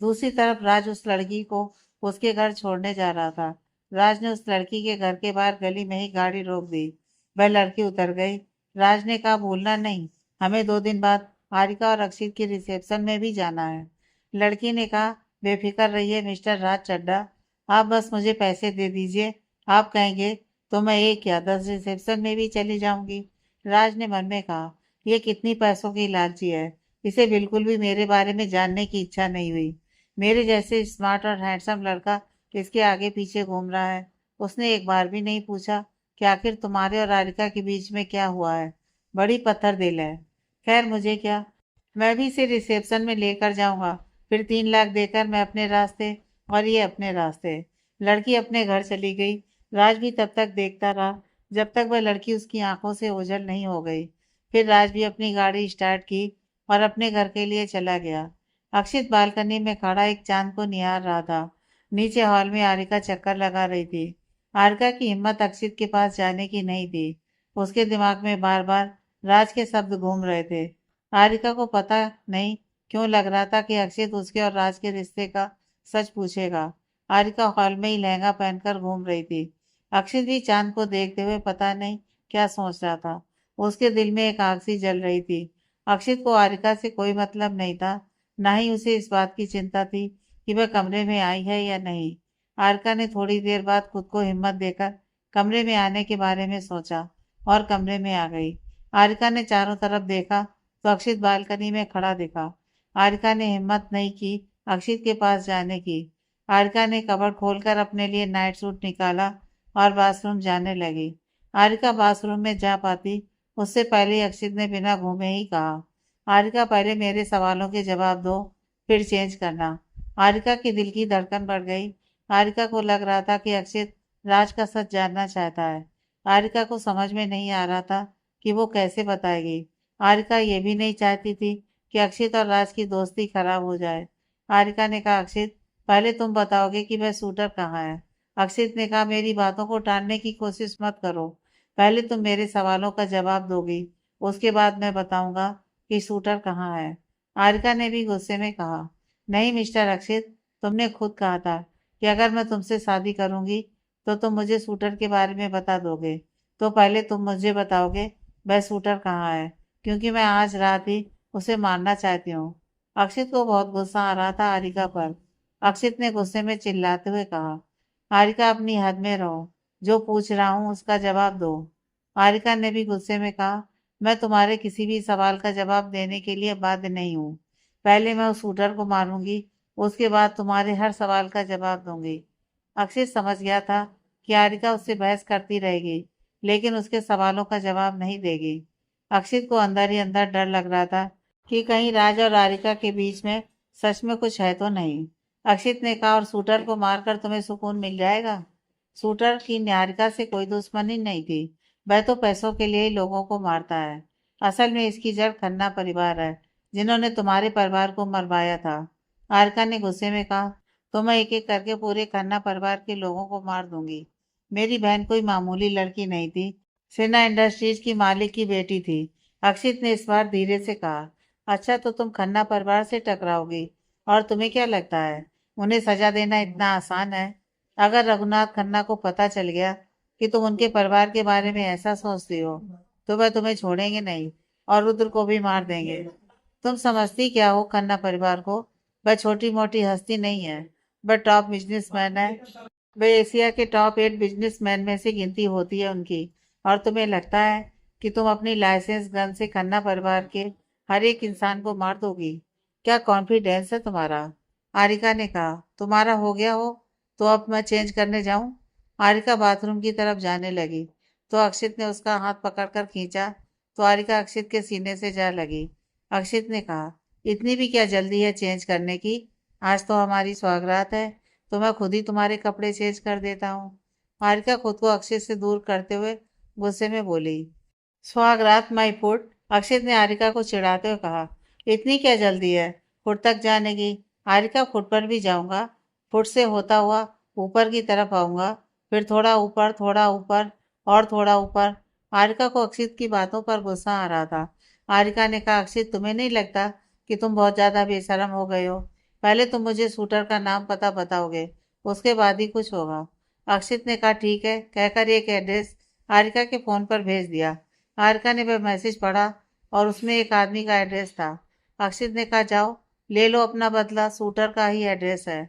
दूसरी तरफ राज उस लड़की को उसके घर छोड़ने जा रहा था। राज ने उस लड़की के घर के बाहर गली में ही गाड़ी रोक दी। वह लड़की उतर गई। राज ने कहा, भूलना नहीं, हमें 2 दिन बाद हारिका और अक्षित के रिसेप्शन में भी जाना है। लड़की ने कहा, बेफिक्र रहिए मिस्टर राज चड्डा, आप बस मुझे पैसे दे दीजिए। आप कहेंगे तो मैं 1 या 10 रिसेप्शन में भी चली जाऊंगी। राज ने मन में कहा, यह कितनी पैसों की लालची है, इसे बिल्कुल भी मेरे बारे में जानने की इच्छा नहीं हुई। मेरे जैसे स्मार्ट और हैंडसम लड़का इसके आगे पीछे घूम रहा है। उसने एक बार भी नहीं पूछा कि आखिर तुम्हारे और आरिका के बीच में क्या हुआ है। बड़ी पत्थर दिल है। खैर मुझे क्या, मैं भी इसे रिसेप्शन में लेकर जाऊंगा, फिर 3 लाख देकर मैं अपने रास्ते और ये अपने रास्ते। लड़की अपने घर चली गई। राज भी तब तक देखता रहा जब तक वह लड़की उसकी आंखों से ओझल नहीं हो गई। फिर राज भी अपनी गाड़ी स्टार्ट की और अपने घर के लिए चला गया। अक्षित बालकनी में खड़ा एक चांद को निहार रहा था। नीचे हॉल में आरिका चक्कर लगा रही थी। आरिका की हिम्मत अक्षित के पास जाने की नहीं थी। उसके दिमाग में बार बार राज के शब्द घूम रहे थे। आरिका को पता नहीं क्यों लग रहा था कि अक्षित उसके और राज के रिश्ते का सच पूछेगा। आरिका हॉल में ही लहंगा पहनकर घूम रही थी। अक्षित भी चांद को देखते हुए पता नहीं क्या सोच रहा था। उसके दिल में एक आग सी जल रही थी। अक्षित को आरिका से कोई मतलब नहीं था, ना ही उसे इस बात की चिंता थी कि वह कमरे में आई है या नहीं। आरिका ने थोड़ी देर बाद खुद को हिम्मत देकर कमरे में आने के बारे में सोचा और कमरे में आ गई। आरिका ने चारों तरफ देखा तो अक्षित बालकनी में खड़ा दिखा। आरिका ने हिम्मत नहीं की अक्षित के पास जाने की। आरिका ने कबर्ड खोलकर अपने लिए नाइट सूट निकाला और बाथरूम जाने लगी। आरिका बाथरूम में जा पाती उससे पहले ही अक्षित ने बिना घूमे ही कहा, आरिका पहले मेरे सवालों के जवाब दो, फिर चेंज करना। आरिका के दिल की धड़कन बढ़ गई। आरिका को लग रहा था कि अक्षित राज का सच जानना चाहता है। आरिका को समझ में नहीं आ रहा था कि वो कैसे बताएगी। आरिका ये भी नहीं चाहती थी कि अक्षित और राज की दोस्ती खराब हो जाए। आरिका ने कहा, अक्षित, पहले तुम बताओगे कि वह शूटर कहाँ है। अक्षित ने कहा, मेरी बातों को टालने की कोशिश मत करो। पहले तुम मेरे सवालों का जवाब दोगी, उसके बाद मैं बताऊंगा कि शूटर कहाँ है। आरिका ने भी गुस्से में कहा, नहीं मिस्टर अक्षित, तुमने खुद कहा था कि अगर मैं तुमसे शादी करूंगी तो तुम मुझे शूटर के बारे में बता दोगे। तो पहले तुम मुझे बताओगे वह शूटर कहाँ है, क्योंकि मैं आज रात ही उसे मारना चाहती हूँ। अक्षित को बहुत गुस्सा आ रहा था आरिका पर। अक्षित ने गुस्से में चिल्लाते हुए कहा, आरिका, अपनी हद में रहो। जो पूछ रहा हूँ उसका जवाब दो। आरिका ने भी गुस्से में कहा, मैं तुम्हारे किसी भी सवाल का जवाब देने के लिए बाध्य नहीं हूँ। पहले मैं उस शूटर को मारूंगी, उसके बाद तुम्हारे हर सवाल का जवाब दूंगी। अक्षित समझ गया था कि आरिका उससे बहस करती रहेगी, लेकिन उसके सवालों का जवाब नहीं देगी। अक्षित को अंदर ही अंदर डर लग रहा था कि कहीं राज और आरिका के बीच में सच में कुछ है तो नहीं। अक्षित ने कहा, और शूटर को मारकर तुम्हें सुकून मिल जाएगा। शूटर की निहारिका से कोई दुश्मनी नहीं थी। वह तो पैसों के लिए ही लोगों को मारता है। असल में इसकी जड़ खन्ना परिवार है, जिन्होंने तुम्हारे परिवार को मरवाया था। आरिका ने गुस्से में कहा, तो मैं एक एक करके पूरे खन्ना परिवार के लोगों को मार दूंगी। मेरी बहन कोई मामूली लड़की नहीं थी, सिन्हा इंडस्ट्रीज की मालिक की बेटी थी। अक्षित ने इस बार धीरे से कहा, अच्छा, तो तुम खन्ना परिवार से टकराओगी, और तुम्हें क्या लगता है उन्हें सजा देना इतना आसान है? अगर रघुनाथ खन्ना को पता चल गया कि तुम उनके परिवार के बारे में ऐसा सोचती हो, तो वह तुम्हें छोड़ेंगे नहीं और रुद्र को भी मार देंगे। तुम समझती क्या हो खन्ना परिवार को? वह छोटी मोटी हस्ती नहीं है, वह टॉप बिजनेसमैन है। वह एशिया के टॉप 8 बिजनेसमैन में से गिनती होती है उनकी। और तुम्हें लगता है कि तुम अपनी लाइसेंस गन से खन्ना परिवार के हर एक इंसान को मार दोगी? क्या कॉन्फिडेंस है तुम्हारा? आरिका ने कहा, तुम्हारा हो गया हो तो अब मैं चेंज करने जाऊं? आरिका बाथरूम की तरफ जाने लगी तो अक्षित ने उसका हाथ पकड़कर खींचा, तो आरिका अक्षित के सीने से जा लगी। अक्षित ने कहा, इतनी भी क्या जल्दी है चेंज करने की? आज तो हमारी सौगात है, तो मैं खुद ही तुम्हारे कपड़े चेंज कर देता हूँ। हारिका खुद को अक्षित से दूर करते हुए गुस्से में बोली, सुहागरात माई फुट। अक्षित ने हारिका को चिढ़ाते हुए कहा, इतनी क्या जल्दी है फुट तक जाने की? हारिका, फुट पर भी जाऊंगा। फुट से होता हुआ ऊपर की तरफ आऊंगा, फिर थोड़ा ऊपर और थोड़ा ऊपर। हारिका को अक्षित की बातों पर गुस्सा आ रहा था। हारिका ने कहा, अक्षित, तुम्हें नहीं लगता कि तुम बहुत ज्यादा बेशरम हो गए हो? पहले तुम मुझे शूटर का नाम पता बताओगे, उसके बाद ही कुछ होगा। अक्षित ने कहा, ठीक है, कहकर एक एड्रेस हारिका के फोन पर भेज दिया। हारिका ने वह मैसेज पढ़ा और उसमें एक आदमी का एड्रेस था। अक्षित ने कहा, जाओ ले लो अपना बदला, शूटर का ही एड्रेस है।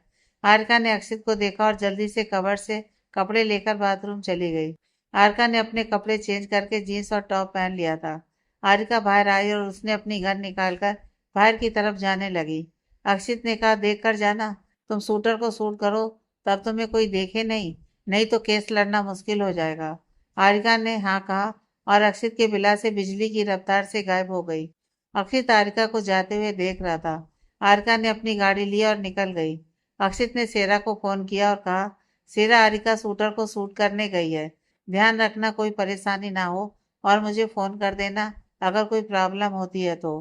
हारिका ने अक्षित को देखा और जल्दी से कबर्ड से कपड़े लेकर बाथरूम चली गई। हारिका ने अपने कपड़े चेंज करके जीन्स और टॉप पहन लिया था। हारिका बाहर आई और उसने अपनी गन निकालकर बाहर की तरफ जाने लगी। अक्षित ने कहा, देख कर जाना, तुम शूटर को शूट करो तब तुम्हें कोई देखे नहीं, नहीं तो केस लड़ना मुश्किल हो जाएगा। हारिका ने हाँ कहा और अक्षित के बिला से बिजली की रफ्तार से गायब हो गई। अक्षित हारिका को जाते हुए देख रहा था। हारिका ने अपनी गाड़ी ली और निकल गई। अक्षित ने सेरा को फोन किया और कहा, सेरा, हारिका शूटर को शूट करने गई है, ध्यान रखना कोई परेशानी ना हो और मुझे फोन कर देना अगर कोई प्रॉब्लम होती है तो।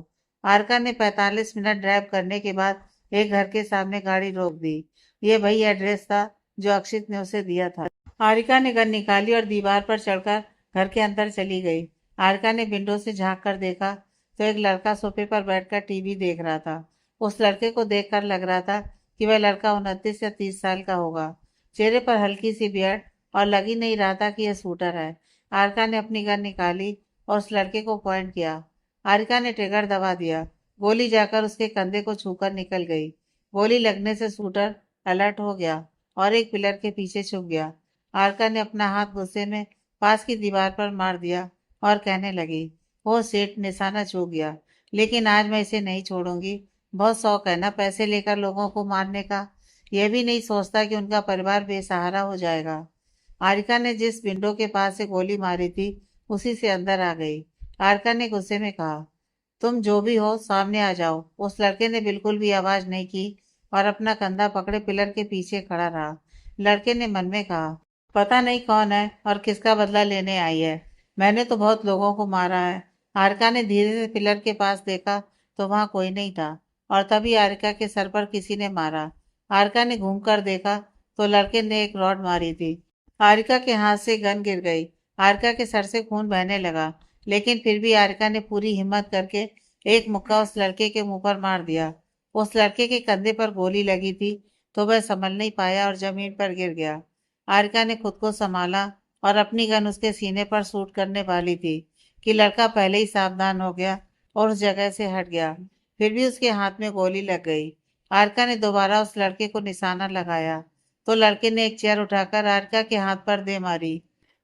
हारिका ने 45 मिनट ड्राइव करने के बाद एक घर के सामने गाड़ी रोक दी। ये वही एड्रेस था जो अक्षित ने उसे दिया था। हारिका ने गन निकाली और दीवार पर चढ़कर घर के अंदर चली गई। हारिका ने विंडो से झांक कर देखा तो एक लड़का सोफे पर बैठकर टीवी देख रहा था। उस लड़के को देखकर लग रहा था कि वह लड़का 29 या 30 साल का होगा। चेहरे पर हल्की सी बियर्ड और लग ही नहीं रहा था कि यह शूटर है। हारिका ने अपनी गन निकाली और उस लड़के को पॉइंट किया। हारिका ने ट्रिगर दबा दिया। गोली जाकर उसके कंधे को छूकर निकल गई। गोली लगने से शूटर अलर्ट हो गया और एक पिलर के पीछे छुप गया। हारिका ने अपना हाथ गुस्से में पास की दीवार पर मार दिया और कहने लगी, वो सेठ, निशाना चूक गया, लेकिन आज मैं इसे नहीं छोड़ूंगी। बहुत शौक है ना पैसे लेकर लोगों को मारने का। यह भी नहीं सोचता कि उनका परिवार बेसहारा हो जाएगा। हारिका ने जिस विंडो के पास से गोली मारी थी उसी से अंदर आ गई। हारिका ने गुस्से में कहा, तुम जो भी हो सामने आ जाओ। उस लड़के ने बिल्कुल भी आवाज नहीं की और अपना कंधा पकड़े पिलर के पीछे खड़ा रहा। लड़के ने मन में कहा, पता नहीं कौन है और किसका बदला लेने आई है। मैंने तो बहुत लोगों को मारा है। हारिका ने धीरे से पिलर के पास देखा तो वहां कोई नहीं था, और तभी हारिका के सर पर किसी ने मारा। हारिका ने घूमकर देखा तो लड़के ने एक रॉड मारी थी। हारिका के हाथ से गन गिर गई। हारिका के सर से खून बहने लगा, लेकिन फिर भी हारिका ने पूरी हिम्मत करके एक मुक्का उस लड़के के मुंह पर मार दिया। उस लड़के के कंधे पर गोली लगी थी तो वह संभल नहीं पाया और जमीन पर गिर गया। हारिका ने खुद को संभाला और अपनी गन उसके सीने पर शूट करने वाली थी कि लड़का पहले ही सावधान हो गया और उस जगह से हट गया। फिर भी उसके हाथ में गोली लग गई। हारिका ने दोबारा उस लड़के को निशाना लगाया तो लड़के ने एक चेयर उठाकर हारिका के हाथ पर दे मारी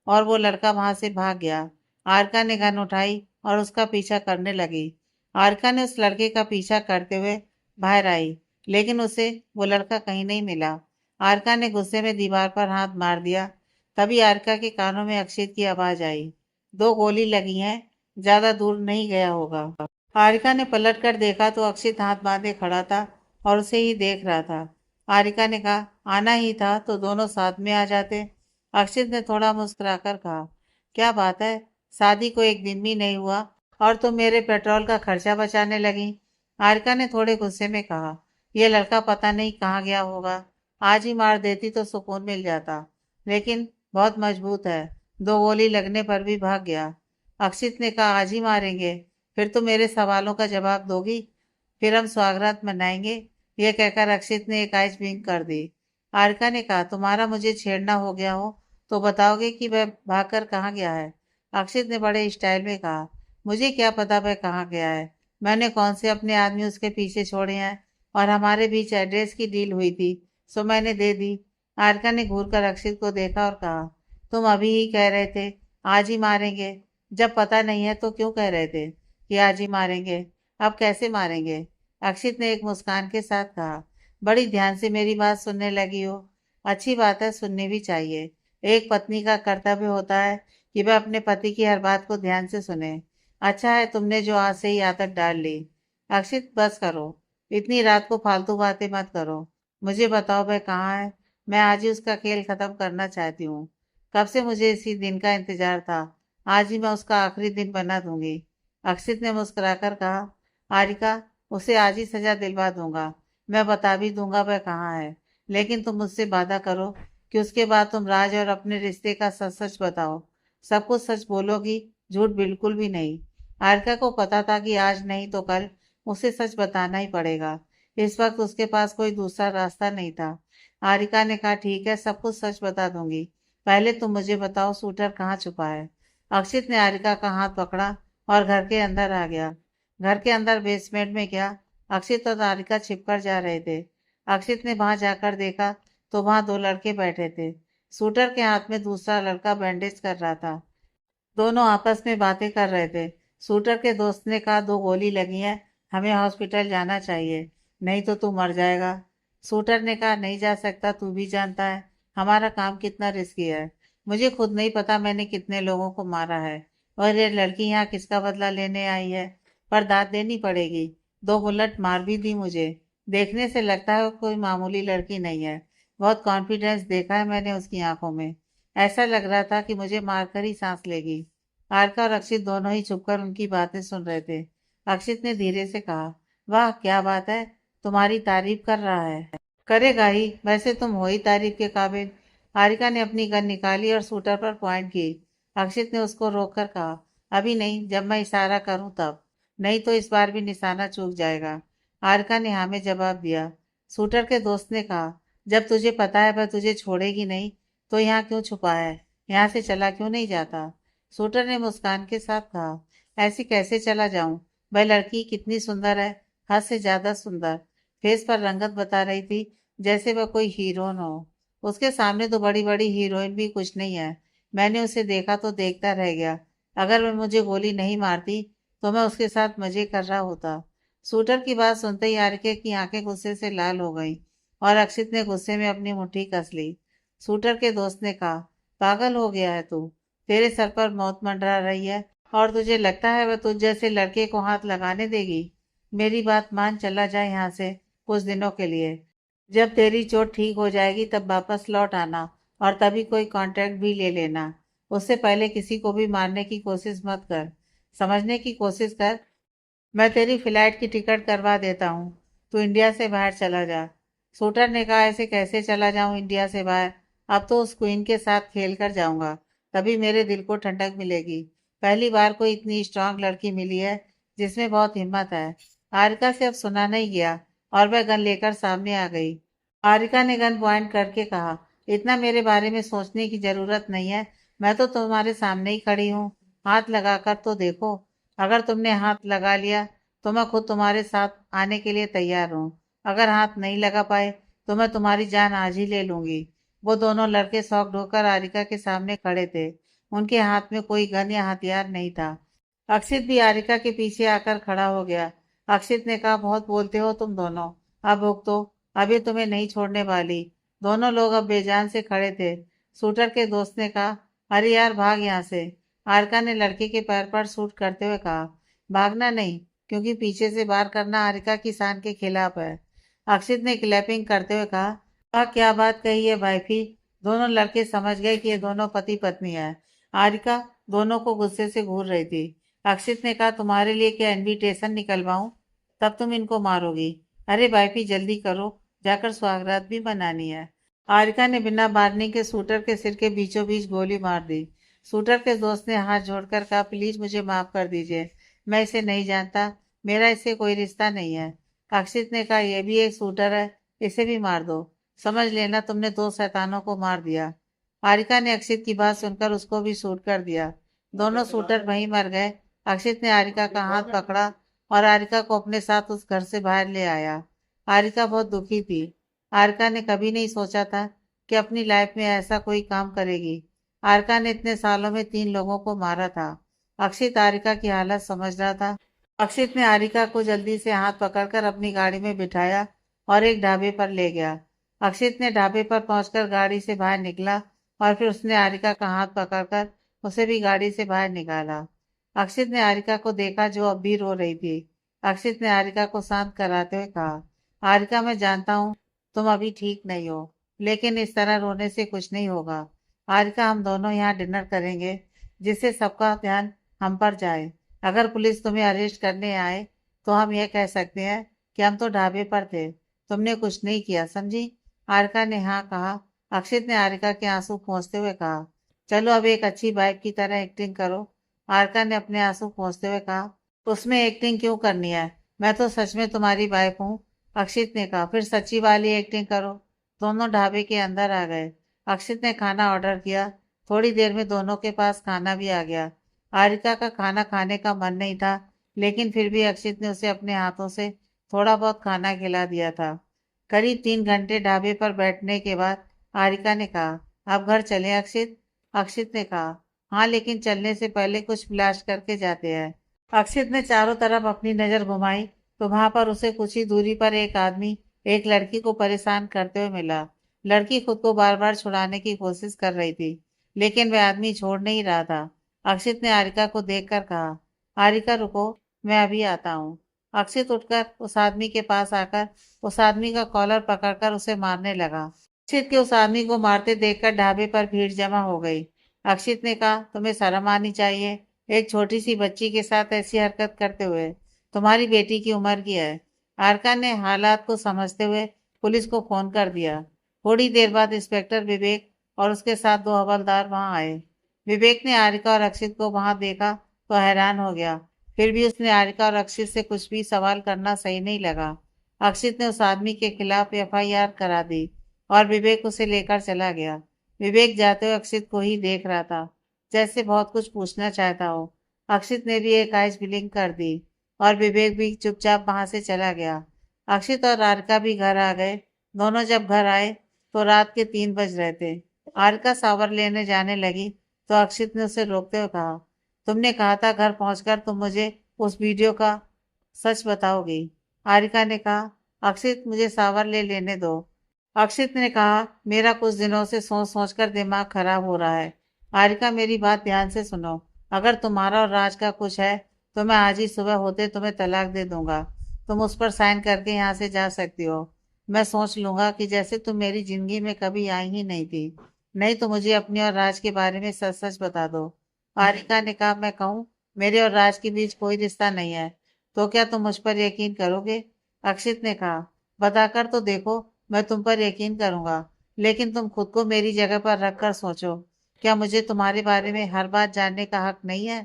और वो लड़का वहां से भाग गया। हारिका ने गन उठाई और उसका पीछा करने लगी। हारिका ने उस लड़के का पीछा करते हुए बाहर आई, लेकिन उसे वो लड़का कहीं नहीं मिला। हारिका ने गुस्से में दीवार पर हाथ मार दिया। तभी हारिका के कानों में अक्षित की आवाज आई, दो गोली लगी हैं, ज्यादा दूर नहीं गया होगा। हारिका ने पलट कर देखा तो अक्षित हाथ बांधे खड़ा था और उसे ही देख रहा था। हारिका ने कहा, आना ही था तो दोनों साथ में आ जाते। अक्षित ने थोड़ा मुस्कुराकर कहा, क्या बात है, शादी को एक दिन भी नहीं हुआ और तुम मेरे पेट्रोल का खर्चा बचाने लगी। हारिका ने थोड़े गुस्से में कहा, यह लड़का पता नहीं कहाँ गया होगा। आज ही मार देती तो सुकून मिल जाता, लेकिन बहुत मजबूत है, दो गोली लगने पर भी भाग गया। अक्षित ने कहा, आज ही मारेंगे? फिर तो मेरे सवालों का जवाब दोगी, फिर हम स्वागत मनाएंगे। यह कहकर अक्षित ने एक आइस विंक कर दी। हारिका ने कहा, तुम्हारा मुझे छेड़ना हो गया हो तो बताओगे कि वह भागकर कहाँ गया है? अक्षित ने बड़े स्टाइल में कहा, मुझे क्या पता वह कहाँ गया है। मैंने कौन से अपने आदमी उसके पीछे छोड़े हैं, और हमारे बीच एड्रेस की डील हुई थी सो मैंने दे दी। हारिका ने घूरकर अक्षित को देखा और कहा, तुम अभी ही कह रहे थे आज ही मारेंगे। जब पता नहीं है तो क्यों कह रहे थे कि आज ही मारेंगे? अब कैसे मारेंगे? अक्षित ने एक मुस्कान के साथ कहा, बड़ी ध्यान से मेरी बात सुनने लगी हो। अच्छी बात है, सुननी भी चाहिए। एक पत्नी का कर्तव्य होता है कि वह अपने पति की हर बात को ध्यान से सुने। अच्छा है तुमने जो आज से ही आदत डाल ली। अक्षित बस करो, इतनी रात को फालतू बातें मत करो। मुझे बताओ वह कहाँ है? मैं आज ही उसका खेल खत्म करना चाहती हूँ। कब से मुझे इसी दिन का इंतजार था। आज ही मैं उसका आखिरी दिन बना दूंगी। अक्षित ने मुस्कुराकर कहा, हारिका, उसे आज ही सजा दिलवा दूंगा। मैं बता भी दूंगा वह कहाँ है, लेकिन तुम मुझसे वादा करो कि उसके बाद तुम राज और अपने रिश्ते का सच सच बताओ। सब कुछ सच बोलोगी, झूठ बिल्कुल भी नहीं। हारिका को पता था कि आज नहीं तो कल उसे सच बताना ही पड़ेगा। इस वक्त उसके पास कोई दूसरा रास्ता नहीं था। हारिका ने कहा, ठीक है, सब कुछ सच बता दूंगी। पहले तुम मुझे बताओ शूटर कहाँ छुपा है। अक्षित ने हारिका का हाथ पकड़ा और घर के अंदर आ गया। घर के अंदर बेसमेंट में गया। अक्षित और हारिका छिपकर जा रहे थे। अक्षित ने वहां जाकर देखा तो वहां दो लड़के बैठे थे। शूटर के हाथ में दूसरा लड़का बैंडेज कर रहा था। दोनों आपस में बातें कर रहे थे। शूटर के दोस्त ने कहा, दो गोली लगी है, हमें हॉस्पिटल जाना चाहिए, नहीं तो तू मर जाएगा। शूटर ने कहा, नहीं जा सकता, तू भी जानता है हमारा काम कितना रिस्की है। मुझे खुद नहीं पता मैंने कितने लोगों को मारा है, और ये लड़की यहाँ किसका बदला लेने आई है, पर दाद देनी पड़ेगी। दो बुलेट मार भी दी मुझे। देखने से लगता है वो कोई मामूली लड़की नहीं है। बहुत कॉन्फिडेंस देखा है मैंने उसकी आंखों में। ऐसा लग रहा था कि मुझे मारकर ही सांस लेगी। हारिका और अक्षित दोनों ही छुपकर उनकी बातें सुन रहे थे। अक्षित ने धीरे से कहा, वाह क्या बात है, तुम्हारी तारीफ कर रहा है। करेगा ही, वैसे तुम हो ही तारीफ के काबिल। हारिका ने अपनी गन निकाली और शूटर पर पॉइंट की। अक्षित ने उसको रोककर कहा, अभी नहीं, जब मैं इशारा करूं तब, नहीं तो इस बार भी निशाना चूक जाएगा। हारिका ने हाँ में जवाब दिया। शूटर के दोस्त ने कहा, जब तुझे पता है वह तुझे छोड़ेगी नहीं तो यहाँ क्यों छुपा है, यहाँ से चला क्यों नहीं जाता? शूटर ने मुस्कान के साथ कहा, ऐसे कैसे चला जाऊं, वह लड़की कितनी सुंदर है, हद से ज्यादा सुंदर। फेस पर रंगत बता रही थी जैसे वह कोई हीरोइन हो। उसके सामने तो बड़ी बड़ी हीरोइन भी कुछ नहीं है। मैंने उसे देखा तो देखता रह गया। अगर वह मुझे गोली नहीं मारती तो मैं उसके साथ मजे कर रहा होता। शूटर की बात सुनते ही आरके की आंखें गुस्से से लाल हो गईं और अक्षित ने गुस्से में अपनी मुट्ठी कस ली। शूटर के दोस्त ने कहा, पागल हो गया है तू, तेरे सर पर मौत मंडरा रही है और तुझे लगता है वह तुझ जैसे लड़के को हाथ लगाने देगी? मेरी बात मान, चला जाए यहाँ से कुछ दिनों के लिए। जब तेरी चोट ठीक हो जाएगी तब वापस लौट आना और तभी कोई कॉन्ट्रैक्ट भी ले लेना। उससे पहले किसी को भी मारने की कोशिश मत कर। समझने की कोशिश कर। मैं तेरी फ्लाइट की टिकट करवा देता हूँ। तू इंडिया से बाहर चला जा। शूटर ने कहा, ऐसे कैसे चला जाऊं इंडिया से बाहर? अब तो उस क्वीन के साथ खेल कर जाऊंगा, तभी मेरे दिल को ठंडक मिलेगी। पहली बार कोई इतनी स्ट्रांग लड़की मिली है जिसमें बहुत हिम्मत है। आरिका से अब सुना नहीं गया और वह गन लेकर सामने आ गई। आरिका ने गन पॉइंट करके कहा, इतना मेरे बारे में सोचने की जरूरत नहीं है। मैं तो तुम्हारे सामने ही खड़ी हूँ। हाथ लगाकर तो देखो। अगर तुमने हाथ लगा लिया तो मैं खुद तुम्हारे साथ आने के लिए तैयार हूँ। अगर हाथ नहीं लगा पाए तो मैं तुम्हारी जान आज ही ले लूंगी। वो दोनों लड़के शॉक्ड होकर आरिका के सामने खड़े थे। उनके हाथ में कोई गन या हथियार नहीं था। अक्षित भी आरिका के पीछे आकर खड़ा हो गया। अक्षित ने कहा, बहुत बोलते हो तुम दोनों। अब भुगतो। अभी तुम्हें नहीं छोड़ने वाली। दोनों लोग अब बेजान से खड़े थे। शूटर के दोस्त ने कहा, अरे यार भाग यहाँ से। आरिका ने लड़के के पैर पर शूट करते हुए कहा, भागना नहीं, क्योंकि पीछे से वार करना आरिका की शान के खिलाफ है। अक्षित ने क्लैपिंग करते हुए कहा, वाह क्या बात कही है वाइफी। दोनों लड़के समझ गए कि ये दोनों पति पत्नी है। आरिका दोनों को गुस्से से घूर रही थी। अक्षित ने कहा, तुम्हारे लिए क्या इनविटेशन निकलवाऊं? तब तुम इनको मारोगी। अरे वाइफी जल्दी करो, जाकर स्वागरात भी बनानी है। आरिका ने बिना वार्निंग के शूटर के सिर के बीचों बीच गोली मार दी। शूटर के दोस्त ने हाथ जोड़कर कहा, प्लीज मुझे माफ कर दीजिए, मैं इसे नहीं जानता, मेरा इससे कोई रिश्ता नहीं है। अक्षित ने कहा, यह भी एक शूटर है, इसे भी मार दो। समझ लेना तुमने दो शैतानों को मार दिया। आरिका ने अक्षित की बात सुनकर उसको भी शूट कर दिया। दोनों शूटर वहीं मर गए। अक्षित ने आरिका का हाथ पकड़ा और आरिका को अपने साथ उस घर से बाहर ले आया। आरिका बहुत दुखी थी। आरिका ने कभी नहीं सोचा था कि अपनी लाइफ में ऐसा कोई काम करेगी। आरिका ने इतने सालों में 3 लोगों को मारा था। अक्षित आरिका की हालत समझ रहा था। अक्षित ने आरिका को जल्दी से हाथ पकड़कर अपनी गाड़ी में बिठाया और एक ढाबे पर ले गया। अक्षित ने ढाबे पर पहुंचकर गाड़ी से बाहर निकला और फिर उसने आरिका का हाथ पकड़कर उसे भी गाड़ी से बाहर निकाला। अक्षित ने आरिका को देखा जो अब भी रो रही थी। अक्षित ने आरिका को शांत कराते हुए कहा, आरिका मैं जानता हूँ तुम अभी ठीक नहीं हो, लेकिन इस तरह रोने से कुछ नहीं होगा। आरिका हम दोनों यहाँ डिनर करेंगे जिससे सबका ध्यान हम पर जाए। अगर पुलिस तुम्हें अरेस्ट करने आए तो हम यह कह सकते हैं कि हम तो ढाबे पर थे, तुमने कुछ नहीं किया, समझी? आरिका ने हाँ कहा। अक्षित ने आरिका के आंसू पोंछते हुए कहा, चलो अब एक अच्छी वाइफ की तरह एक्टिंग करो। आरिका ने अपने आंसू पोंछते हुए कहा, उसमें एक्टिंग क्यों करनी है, मैं तो सच में तुम्हारी वाइफ हूँ। अक्षित ने कहा, फिर सच्ची वाली एक्टिंग करो। दोनों ढाबे के अंदर आ गए। अक्षित ने खाना ऑर्डर किया। थोड़ी देर में दोनों के पास खाना भी आ गया। आरिका का खाना खाने का मन नहीं था, लेकिन फिर भी अक्षित ने उसे अपने हाथों से थोड़ा बहुत खाना खिला दिया था। करीब 3 घंटे ढाबे पर बैठने के बाद आरिका ने कहा, अब घर चले अक्षित? अक्षित ने कहा, हाँ, लेकिन चलने से पहले कुछ ब्लास्ट करके जाते हैं। अक्षित ने चारों तरफ अपनी नजर घुमाई तो वहां पर उसे कुछ ही दूरी पर एक आदमी एक लड़की को परेशान करते हुए मिला। लड़की खुद को बार बार छुड़ाने की कोशिश कर रही थी, लेकिन वह आदमी छोड़ नहीं रहा था। अक्षित ने आरिका को देखकर कहा, आरिका रुको, मैं अभी आता हूँ। अक्षित उठकर उस आदमी के पास आकर उस आदमी का कॉलर पकड़कर उसे मारने लगा। अक्षित के उस आदमी को मारते देखकर ढाबे पर भीड़ जमा हो गई। अक्षित ने कहा, तुम्हें शर्म आनी चाहिए, एक छोटी सी बच्ची के साथ ऐसी हरकत करते हुए। तुम्हारी बेटी की उम्र की है। आरका ने हालात को समझते हुए पुलिस को फोन कर दिया। थोड़ी देर बाद इंस्पेक्टर विवेक और उसके साथ 2 हवलदार वहां आए। विवेक ने आरिका और अक्षित को वहां देखा तो हैरान हो गया। फिर भी उसने आरिका और अक्षित से कुछ भी सवाल करना सही नहीं लगा। अक्षित ने उस आदमी के खिलाफ FIR करा दी और विवेक उसे लेकर चला गया। विवेक जाते हुए अक्षित को ही देख रहा था, जैसे बहुत कुछ पूछना चाहता हो। अक्षित ने भी एक आइस ब्लिंक कर दी और विवेक भी चुपचाप वहां से चला गया। अक्षित और आरिका भी घर आ गए। दोनों जब घर आए तो रात के 3 बज रहे थे। आरिका शावर लेने जाने लगी तो अक्षित ने उसे रोकते हुए कहा, तुमने कहा था घर पहुंचकर तुम मुझे उस वीडियो का सच बताओगी। आरिका ने कहा, अक्षित मुझे शावर ले लेने दो। अक्षित ने कहा, मेरा कुछ दिनों से सोच सोच कर दिमाग खराब हो रहा है। आरिका मेरी बात ध्यान से सुनो, अगर तुम्हारा और राज का कुछ है तो मैं आज ही सुबह होते तुम्हें तलाक दे दूंगा। तुम उस पर साइन करके यहाँ से जा सकती हो। मैं सोच लूंगा कि जैसे तुम मेरी जिंदगी में कभी आई ही नहीं थी। नहीं तो मुझे अपनी और राज के बारे में सच सच बता दो। हारिका ने कहा, मैं कहूँ मेरे और राज के बीच कोई रिश्ता नहीं है तो क्या तुम मुझ पर यकीन करोगे? अक्षित ने कहा, बताकर तो देखो, मैं तुम पर यकीन करूंगा। लेकिन तुम खुद को मेरी जगह पर रखकर सोचो। क्या मुझे तुम्हारे बारे में हर बात जानने का हक नहीं है?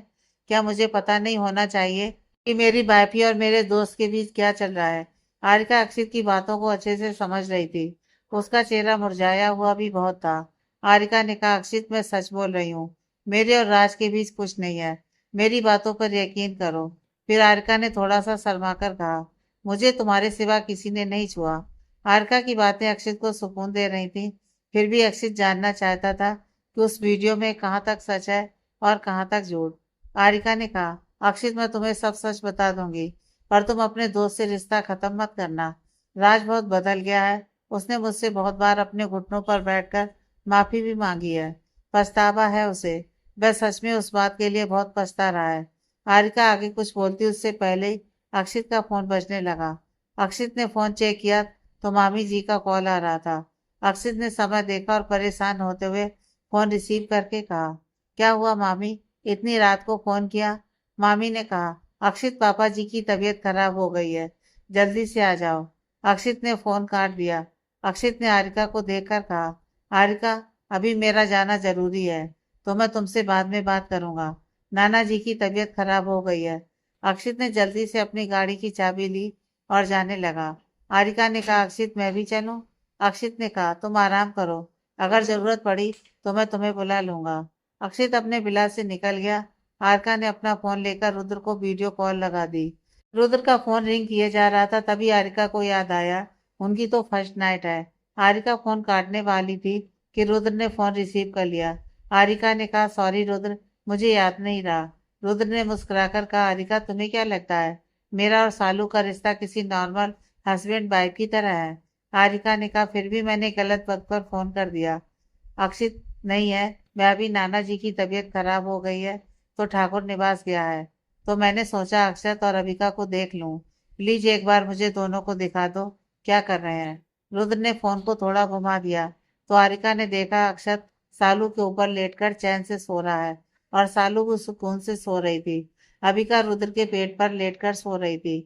क्या मुझे पता नहीं होना चाहिए कि मेरी वाइफी और मेरे दोस्त के बीच क्या चल रहा है? हारिका अक्षित की बातों को अच्छे से समझ रही थी। उसका चेहरा मुरझाया हुआ भी बहुत था। हारिका ने कहा, अक्षित मैं सच बोल रही हूँ। मेरे और राज के बीच कुछ नहीं है। मेरी बातों पर यकीन करो। फिर हारिका ने थोड़ा सा शर्माकर कहा, मुझे तुम्हारे सिवा किसी ने नहीं छुआ। हारिका की बातें अक्षित को सुकून दे रही थी। फिर भी अक्षित जानना चाहता था कि उस वीडियो में कहाँ तक सच है और कहाँ तक झूठ। हारिका ने कहा, अक्षित मैं तुम्हें सब सच बता दूंगी, पर तुम अपने दोस्त से रिश्ता खत्म मत करना। राज बहुत बदल गया है। उसने मुझसे बहुत बार अपने घुटनों पर बैठकर माफी भी मांगी है। पछतावा है उसे। वह सच में उस बात के लिए बहुत पछता रहा है। हारिका आगे कुछ बोलती उससे पहले ही अक्षित का फोन बजने लगा। अक्षित ने फोन चेक किया तो मामी जी का कॉल आ रहा था। अक्षित ने समय देखा और परेशान होते हुए फोन रिसीव करके कहा, क्या हुआ मामी, इतनी रात को फोन किया? मामी ने कहा, अक्षित पापा जी की तबीयत खराब हो गई है, जल्दी से आ जाओ। अक्षित ने फोन काट दिया। अक्षित ने हारिका को देखकर कहा, हारिका अभी मेरा जाना जरूरी है, तो मैं तुमसे बाद में बात करूंगा। नाना जी की तबीयत खराब हो गई है। अक्षित ने जल्दी से अपनी गाड़ी की चाबी ली और जाने लगा। हारिका ने कहा, अक्षित मैं भी चलूं? अक्षित ने कहा, तुम आराम करो, अगर जरूरत पड़ी तो मैं तुम्हें बुला लूंगा। अक्षित अपने विला से निकल गया। हारिका ने अपना फोन लेकर रुद्र को वीडियो कॉल लगा दी। रुद्र का फोन रिंग किए जा रहा था, तभी हारिका को याद आया उनकी तो फर्स्ट नाइट है। हारिका फोन काटने वाली थी कि रुद्र ने फोन रिसीव कर लिया। हारिका ने कहा, सॉरी रुद्र, मुझे याद नहीं रहा। रुद्र ने मुस्कुराकर कहा, हारिका तुम्हें क्या लगता है मेरा और सालू का रिश्ता किसी नॉर्मल हस्बैंड वाइफ की तरह है? हारिका ने कहा, फिर भी मैंने गलत वक्त पर फोन कर दिया। अक्षित नहीं है, मैं अभी नाना जी की तबीयत खराब हो गई है तो ठाकुर निवास गया है, तो मैंने सोचा अक्षत और अविका को देख लूं। प्लीज एक बार मुझे दोनों को दिखा दो, क्या कर रहे हैं? रुद्र ने फोन को थोड़ा घुमा दिया तो हारिका ने देखा अक्षत सालू के ऊपर लेटकर चैन से सो रहा है और सालू भी सुकून से सो रही थी। अविका रुद्र के पेट पर लेटकर सो रही थी।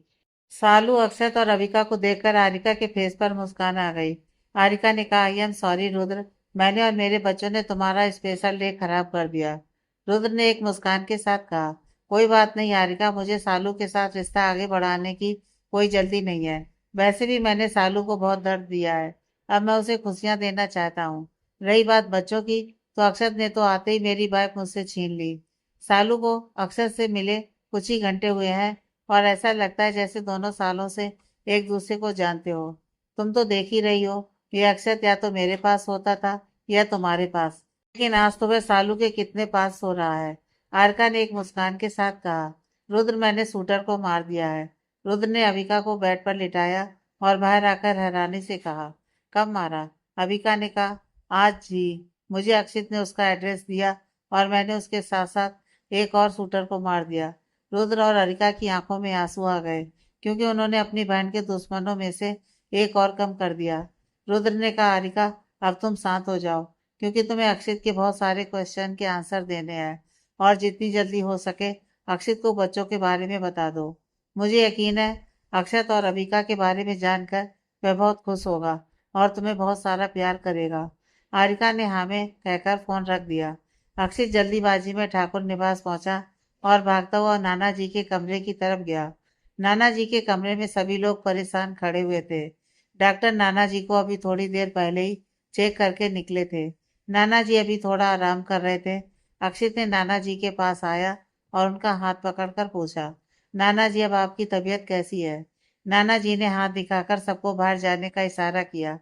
सालू अक्षत और अविका को देखकर हारिका के फेस पर मुस्कान आ गई। हारिका ने कहा, आई एम सॉरी रुद्र, मैंने और मेरे बच्चों ने तुम्हारा स्पेशल डे खराब कर दिया। रुद्र ने एक मुस्कान के साथ कहा, कोई बात नहीं हारिका, मुझे सालू के साथ रिश्ता आगे बढ़ाने की कोई जल्दी नहीं है। वैसे भी मैंने सालू को बहुत दर्द दिया है, अब मैं उसे खुशियां देना चाहता हूँ। रही बात बच्चों की, तो अक्षत ने तो आते ही मेरी बाइक मुझसे छीन ली। सालू को अक्षत से मिले कुछ ही घंटे हुए हैं और ऐसा लगता है जैसे दोनों सालों से एक दूसरे को जानते हो। तुम तो देख ही रही हो, ये अक्षत या तो मेरे पास होता था या तुम्हारे पास, लेकिन आज तो वह सालू के कितने पास सो रहा है। आरका ने एक मुस्कान के साथ कहा, रुद्र मैंने शूटर को मार दिया है। रुद्र ने अविका को बेड पर लिटाया और बाहर आकर हैरानी से कहा, कब मारा? अविका ने कहा, आज जी, मुझे अक्षित ने उसका एड्रेस दिया और मैंने उसके साथ साथ एक और शूटर को मार दिया। रुद्र और अरिका की आंखों में आंसू आ गए क्योंकि उन्होंने अपनी बहन के दुश्मनों में से एक और कम कर दिया। रुद्र ने कहा, अरिका अब तुम शांत हो जाओ, क्योंकि तुम्हें अक्षित के बहुत सारे क्वेश्चन के आंसर देने हैं और जितनी जल्दी हो सके अक्षित को बच्चों के बारे में बता दो। मुझे यकीन है अक्षत और अविका के बारे में जानकर वह बहुत खुश होगा और तुम्हें बहुत सारा प्यार करेगा। हारिका ने हाँ में कहकर फोन रख दिया। अक्षित जल्दीबाजी में ठाकुर निवास पहुंचा और भागता हुआ नाना जी के कमरे की तरफ गया। नाना जी के कमरे में सभी लोग परेशान खड़े हुए थे। डॉक्टर नाना जी को अभी थोड़ी देर पहले ही चेक करके निकले थे। नाना जी अभी थोड़ा आराम कर रहे थे। अक्षित ने नाना जी के पास आया और उनका हाथ पकड़कर पूछा, नाना जी अब आपकी तबीयत कैसी है? नाना जी ने हाथ दिखाकर सबको बाहर जाने का इशारा किया।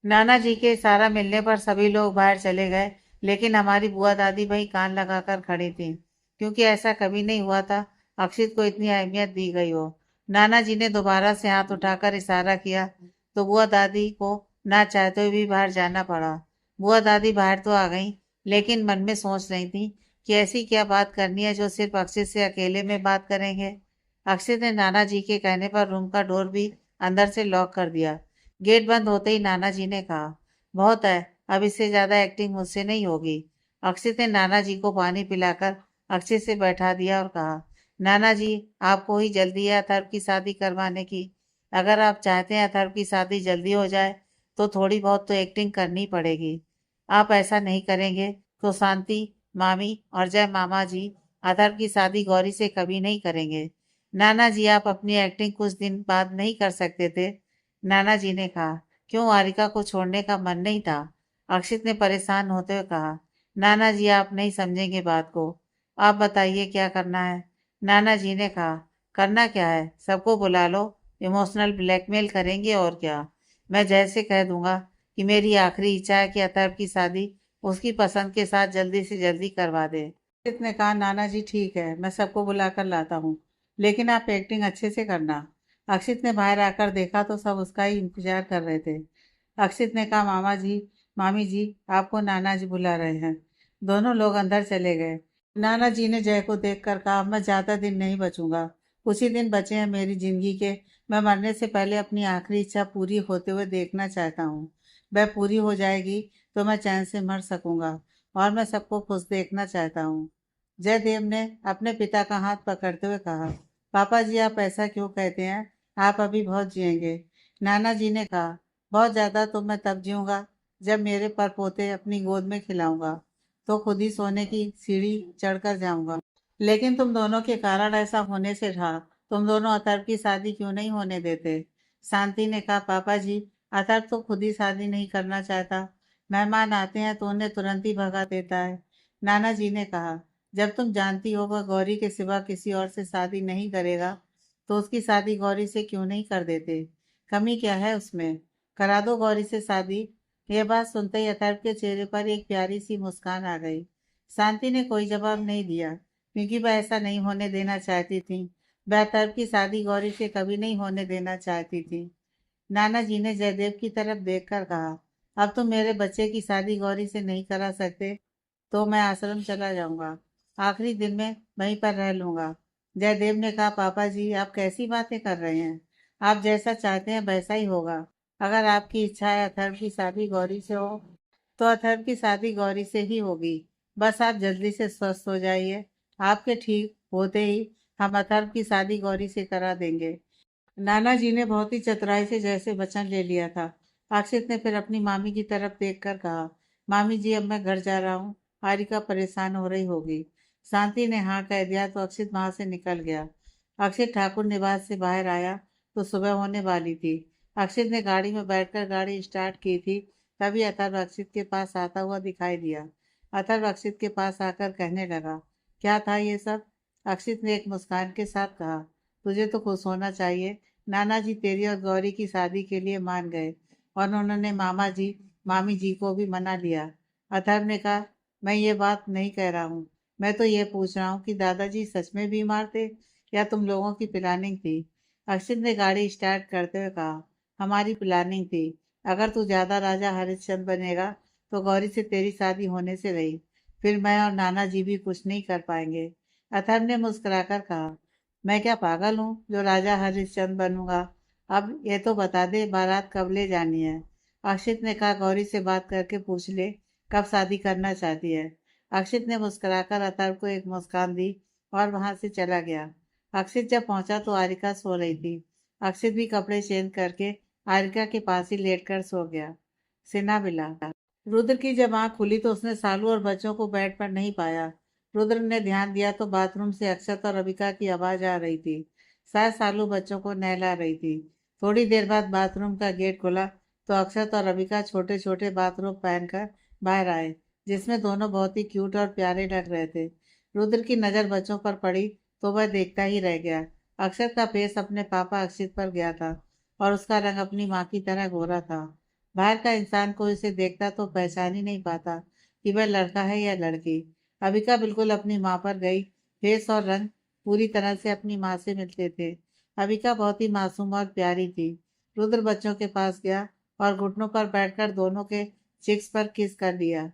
नाना जी के इशारा मिलने पर सभी लोग बाहर चले गए, लेकिन हमारी बुआ दादी वहीं कान लगाकर खड़ी थी, क्योंकि ऐसा कभी नहीं हुआ था अक्षित को इतनी अहमियत दी गई हो। नाना जी ने दोबारा से हाथ उठाकर इशारा किया तो बुआ दादी को ना चाहते हुए भी बाहर जाना पड़ा। बुआ दादी बाहर तो आ गईं, लेकिन मन में सोच रही थी कि ऐसी क्या बात करनी है जो सिर्फ अक्षित से अकेले में बात करेंगे। अक्षित ने नाना जी के कहने पर रूम का डोर भी अंदर से लॉक कर दिया। गेट बंद होते ही नाना जी ने कहा, बहुत है, अब इससे ज्यादा एक्टिंग मुझसे नहीं होगी। अक्षित ने नाना जी को पानी पिलाकर अक्षित से बैठा दिया और कहा, नाना जी, आपको ही जल्दी है अथर्व की शादी करवाने की। अगर आप चाहते हैं अथर्व की शादी जल्दी हो जाए तो थोड़ी बहुत तो एक्टिंग करनी पड़ेगी। आप ऐसा नहीं करेंगे तो शांति मामी और जय मामा जी अथर्व की शादी गौरी से कभी नहीं करेंगे। नाना जी, आप अपनी एक्टिंग कुछ दिन बाद नहीं कर सकते थे? नाना जी ने कहा, क्यों, आरिका को छोड़ने का मन नहीं था? अक्षित ने परेशान होते हुए कहा, नाना जी, आप नहीं समझेंगे बात को। आप बताइए क्या करना है? नाना जी ने कहा, करना क्या है, सबको बुला लो, इमोशनल ब्लैकमेल करेंगे और क्या। मैं जैसे कह दूंगा कि मेरी आखिरी इच्छा है कि अथर्व की शादी उसकी पसंद के साथ जल्दी से जल्दी करवा दे। अक्षित ने कहा, नाना जी ठीक है, मैं सबको बुलाकर लाता हूँ, लेकिन आप एक्टिंग अच्छे से करना। अक्षित ने बाहर आकर देखा तो सब उसका ही इंतजार कर रहे थे। अक्षित ने कहा, मामा जी, मामी जी, आपको नाना जी बुला रहे हैं। दोनों लोग अंदर चले गए। नाना जी ने जय को देखकर कहा, मैं ज्यादा दिन नहीं बचूंगा, कुछ ही दिन बचे हैं मेरी जिंदगी के। मैं मरने से पहले अपनी आखिरी इच्छा पूरी होते हुए देखना चाहता हूँ। वह पूरी हो जाएगी तो मैं चैन से मर सकूंगा और मैं सबको खुश देखना चाहता हूँ। जयदेव ने अपने पिता का हाथ पकड़ते हुए कहा, पापा जी, आप ऐसा क्यों कहते हैं? आप अभी बहुत जिएंगे। नाना जी ने कहा, बहुत ज्यादा तो मैं तब जीऊंगा जब मेरे परपोते अपनी गोद में खिलाऊंगा तो खुद ही सोने की सीढ़ी चढ़कर जाऊंगा। लेकिन तुम दोनों के कारण ऐसा होने से रहा। तुम दोनों अथर्व की शादी क्यों नहीं होने देते? शांति ने कहा, पापा जी, अथर्व तो खुद ही शादी नहीं करना चाहता। मेहमान आते हैं तो उन्हें तुरंत ही भगा देता है। नाना जी ने कहा, जब तुम जानती हो वह गौरी के सिवा किसी और से शादी नहीं करेगा तो उसकी शादी गौरी से क्यों नहीं कर देते? कमी क्या है उसमें? करा दो गौरी से शादी। यह बात सुनते ही अथर्व के चेहरे पर एक प्यारी सी मुस्कान आ गई। शांति ने कोई जवाब नहीं दिया क्योंकि वह ऐसा नहीं होने देना चाहती थी। वह अथर्व की शादी गौरी से कभी नहीं होने देना चाहती थी। नाना जी ने जयदेव की तरफ देखकर कहा, अब तुम मेरे बच्चे की शादी गौरी से नहीं करा सकते तो मैं आश्रम चला जाऊंगा, आखिरी दिन में वहीं पर रह लूंगा। जयदेव ने कहा, पापा जी, आप कैसी बातें कर रहे हैं? आप जैसा चाहते हैं वैसा ही होगा। अगर आपकी इच्छा है अथर्व की शादी गौरी से हो तो अथर्व की शादी गौरी से ही होगी। बस आप जल्दी से स्वस्थ हो जाइए। आपके ठीक होते ही हम अथर्व की शादी गौरी से करा देंगे। नाना जी ने बहुत ही चतुराई से जैसे वचन ले लिया था। अक्षित ने फिर अपनी मामी की तरफ देखकर कहा, मामी जी, अब मैं घर जा रहा हूँ, हारिका परेशान हो रही होगी। शांति ने हाँ कह दिया तो अक्षित वहां से निकल गया। अक्षित ठाकुर निवास से बाहर आया तो सुबह होने वाली थी। अक्षित ने गाड़ी में बैठकर गाड़ी स्टार्ट की थी, तभी अथर्व अक्षित के पास आता हुआ दिखाई दिया। अथर्व अक्षित के पास आकर कहने लगा, क्या था ये सब? अक्षित ने एक मुस्कान के साथ कहा, तुझे तो खुश होना चाहिए, नाना जी तेरी और गौरी की शादी के लिए मान गए और उन्होंने मामा जी मामी जी को भी मना लिया। अथर्व ने कहा, मैं ये बात नहीं कह रहा हूँ, मैं तो ये पूछ रहा हूँ कि दादाजी सच में बीमार थे या तुम लोगों की प्लानिंग थी? अक्षित ने गाड़ी स्टार्ट करते हुए कहा, हमारी प्लानिंग थी। अगर तू ज्यादा राजा हरिश्चंद्र बनेगा तो गौरी से तेरी शादी होने से रही, फिर मैं और नाना जी भी कुछ नहीं कर पाएंगे। अथर्व ने मुस्कुराकर कहा, मैं क्या पागल हूँ जो राजा हरिश्चंद्र बनूंगा? अब ये तो बता दे, बारात कब ले जानी है? अक्षित ने कहा, गौरी से बात करके पूछ ले कब शादी करना चाहती है। अक्षित ने मुस्कुराकर अतर्व को एक मुस्कान दी और वहां से चला गया। अक्षित जब पहुंचा तो आरिका सो रही थी। अक्षित भी कपड़े चेंज करके आरिका के पास ही लेटकर सो गया। सिनाबिला। रुद्र की जब आंख खुली तो उसने सालू और बच्चों को बेड पर नहीं पाया। रुद्र ने ध्यान दिया तो बाथरूम से अक्षत और अबिका की आवाज आ रही थी। शायद सालू बच्चों को नहला रही थी। थोड़ी देर बाद बाथरूम का गेट खुला तो अक्षत और अबिका छोटे छोटे बाथरूम पहनकर बाहर आए, जिसमें दोनों बहुत ही क्यूट और प्यारे लग रहे थे। रुद्र की नजर बच्चों पर पड़ी तो वह देखता ही रह गया। अक्षत का फेस अपने पापा अक्षित पर गया था और उसका रंग अपनी माँ की तरह गोरा था। बाहर का इंसान कोई उसे देखता तो पहचान ही नहीं पाता कि वह लड़का है या लड़की। अबिका बिल्कुल अपनी माँ पर गई। फेस और रंग पूरी तरह से अपनी माँ से मिलते थे। अबिका बहुत ही मासूम और प्यारी थी। रुद्र बच्चों के पास गया और घुटनों पर बैठकर दोनों के चिक्स पर किस कर दिया।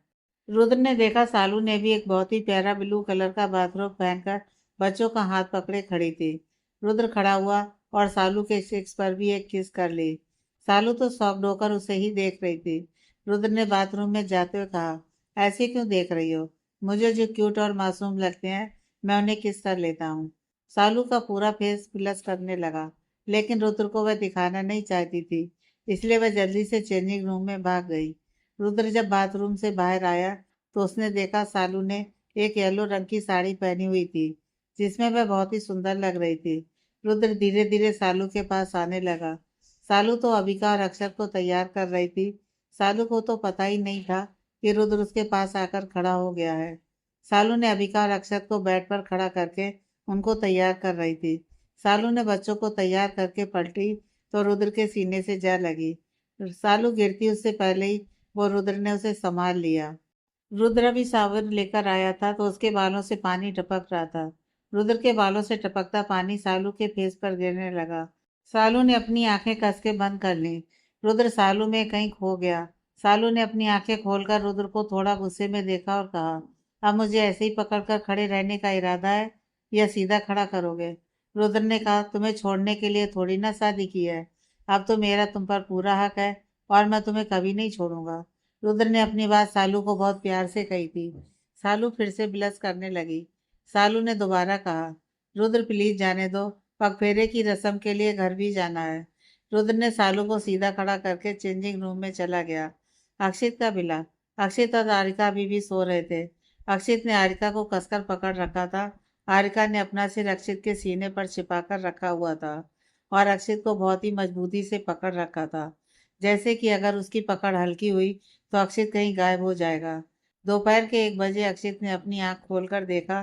रुद्र ने देखा सालू ने भी एक बहुत ही प्यारा ब्लू कलर का बाथरोब पहनकर बच्चों का हाथ पकड़े खड़ी थी। रुद्र खड़ा हुआ और सालू के चिक्स पर भी एक किस कर ली। सालू तो शॉक्ड होकर उसे ही देख रही थी। रुद्र ने बाथरूम में जाते हुए कहा, ऐसे क्यों देख रही हो? मुझे जो क्यूट और मासूम लगते हैं मैं उन्हें किस कर लेता हूँ। सालू का पूरा फेस प्लस करने लगा, लेकिन रुद्र को वह दिखाना नहीं चाहती थी, इसलिए वह जल्दी से चेंजिंग रूम में भाग गई। रुद्र जब बाथरूम से बाहर आया तो उसने देखा सालू ने एक येलो रंग की साड़ी पहनी हुई थी, जिसमें वह बहुत ही सुंदर लग रही थी। रुद्र धीरे धीरे सालू के पास आने लगा। सालू तो अबिका और अक्षर को तैयार कर रही थी। सालू को तो पता ही नहीं था कि रुद्र उसके पास आकर खड़ा हो गया है। सालू ने अबिका और अक्षर को बेड पर खड़ा करके उनको तैयार कर रही थी। सालू ने बच्चों को तैयार करके पलटी तो रुद्र के सीने से जा लगी। सालू गिरती उससे पहले ही वो रुद्र ने उसे संभाल लिया। रुद्र भी सावर लेकर आया था तो उसके बालों से पानी टपक रहा था। रुद्र के बालों से टपकता पानी सालू के फेस पर गिरने लगा। सालू ने अपनी आंखें कस के बंद कर ली। रुद्र सालू में कहीं खो गया। सालू ने अपनी आंखें खोलकर रुद्र को थोड़ा गुस्से में देखा और कहा, अब मुझे ऐसे ही पकड़कर खड़े रहने का इरादा है या सीधा खड़ा करोगे? रुद्र ने कहा, तुम्हें छोड़ने के लिए थोड़ी ना शादी की है। अब तो मेरा तुम पर पूरा हक है और मैं तुम्हें कभी नहीं छोड़ूंगा। रुद्र ने अपनी बात सालू को बहुत प्यार से कही थी। सालू फिर से बिलस करने लगी। सालू ने दोबारा कहा, रुद्र प्लीज जाने दो, पगफेरे की रस्म के लिए घर भी जाना है। रुद्र ने सालू को सीधा खड़ा करके चेंजिंग रूम में चला गया। अक्षित का बिला। अक्षित और आरिका अभी भी सो रहे थे। अक्षित ने आरिका को कसकर पकड़ रखा था। आरिका ने अपना सिर अक्षित के सीने पर छिपाकर रखा हुआ था और अक्षित को बहुत ही मजबूती से पकड़ रखा था, जैसे कि अगर उसकी पकड़ हल्की हुई तो अक्षित कहीं गायब हो जाएगा। दोपहर के 1 बजे अक्षित ने अपनी आंख खोलकर देखा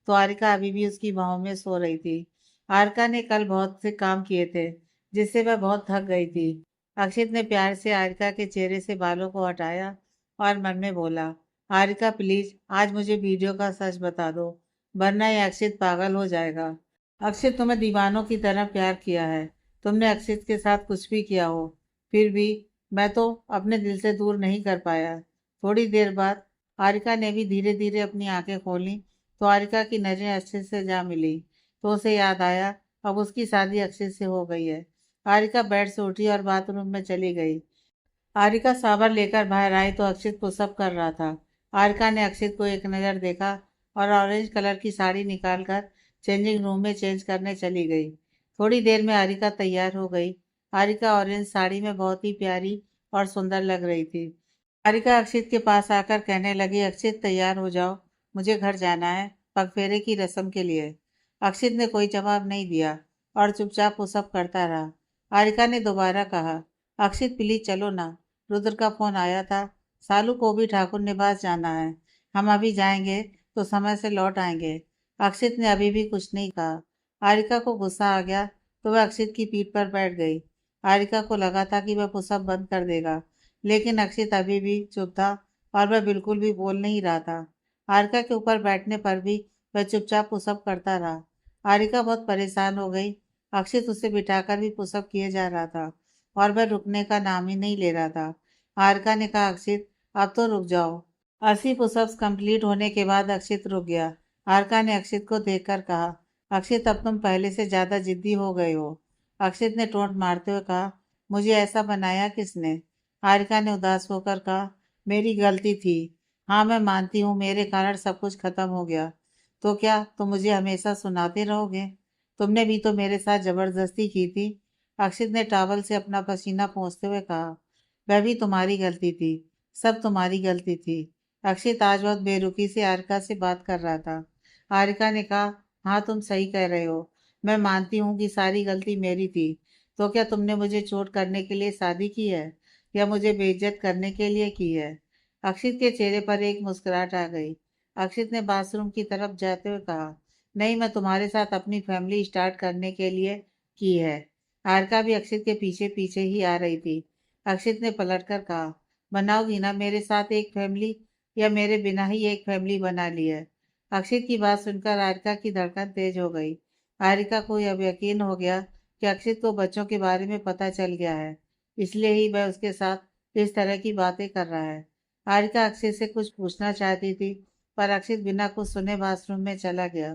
तो आरिका अभी भी उसकी बाहों में सो रही थी। आरिका ने कल बहुत से काम किए थे, जिससे वह बहुत थक गई थी। अक्षित ने प्यार से आरिका के चेहरे से बालों को हटाया और मन में बोला, आरिका प्लीज आज मुझे वीडियो का सच बता दो, वरना ये अक्षित पागल हो जाएगा। अक्षित तुम्हें दीवानों की तरह प्यार किया है। तुमने अक्षित के साथ कुछ भी किया हो, फिर भी मैं तो अपने दिल से दूर नहीं कर पाया। थोड़ी देर बाद आरिका ने भी धीरे धीरे अपनी आंखें खोली तो आरिका की नजरें अक्षित से जा मिली तो उसे याद आया अब उसकी शादी अक्षित से हो गई है। आरिका बेड से उठी और बाथरूम में चली गई। आरिका सावर लेकर बाहर आई तो अक्षित पुशअप कर रहा था। आरिका ने अक्षित को एक नज़र देखा और ऑरेंज कलर की साड़ी निकालकर चेंजिंग रूम में चेंज करने चली गई। थोड़ी देर में आरिका तैयार हो गई। आरिका ऑरेंज साड़ी में बहुत ही प्यारी और सुंदर लग रही थी। आरिका अक्षित के पास आकर कहने लगी, अक्षित तैयार हो जाओ, मुझे घर जाना है पगफेरे की रस्म के लिए। अक्षित ने कोई जवाब नहीं दिया और चुपचाप पुशअप करता रहा। आरिका ने दोबारा कहा, अक्षित प्लीज चलो ना, रुद्र का फोन आया था, सालू को भी ठाकुर निवास जाना है, हम अभी जाएंगे तो समय से लौट आएंगे। अक्षित ने अभी भी कुछ नहीं कहा। आरिका को गुस्सा आ गया तो वह अक्षित की पीठ पर बैठ गई। आरिका को लगा था कि वह पुशअप बंद कर देगा, लेकिन अक्षित अभी भी चुप था और वह बिल्कुल भी बोल नहीं रहा था। आरिका के ऊपर बैठने पर भी वह चुपचाप पुशअप करता रहा। आरिका बहुत परेशान हो गई। अक्षित उसे बिठाकर भी पुशअप किए जा रहा था और वह रुकने का नाम ही नहीं ले रहा था। आरिका ने कहा, अक्षित अब तो रुक जाओ। 80 पुशअप्स कंप्लीट होने के बाद अक्षित रुक गया। आरिका ने अक्षित को देखकर कहा, अक्षित अब तुम पहले से ज्यादा जिद्दी हो गए हो। अक्षित ने टोंट मारते हुए कहा, मुझे ऐसा बनाया किसने? हारिका ने उदास होकर कहा, मेरी गलती थी। हाँ मैं मानती हूँ मेरे कारण सब कुछ खत्म हो गया। तो क्या तुम मुझे हमेशा सुनाते रहोगे? तुमने भी तो मेरे साथ जबरदस्ती की थी। अक्षित ने टॉवल से अपना पसीना पोंछते हुए कहा, वह भी तुम्हारी गलती थी, सब तुम्हारी गलती थी। अक्षित आज बहुत बेरुखी से हारिका से बात कर रहा था। हारिका ने कहा, हाँ तुम सही कह रहे हो, मैं मानती हूँ कि सारी गलती मेरी थी। तो क्या तुमने मुझे चोट करने के लिए शादी की है या मुझे बेइज्जत करने के लिए की है? अक्षित के चेहरे पर एक मुस्कुराहट आ गई। अक्षित ने बाथरूम की तरफ जाते हुए कहा, नहीं मैं तुम्हारे साथ अपनी फैमिली स्टार्ट करने के लिए की है। हारिका भी अक्षित के पीछे पीछे ही आ रही थी। अक्षित ने पलटकर कहा, बनाओगी ना मेरे साथ एक फैमिली या मेरे बिना ही एक फैमिली बना ली है? अक्षित की बात सुनकर हारिका की धड़कन तेज हो गई। हारिका को अब यकीन हो गया कि अक्षित को बच्चों के बारे में पता चल गया है, इसलिए ही वह उसके साथ इस तरह की बातें कर रहा है। हारिका अक्षित से कुछ पूछना चाहती थी, पर अक्षित बिना कुछ सुने बाथरूम में चला गया।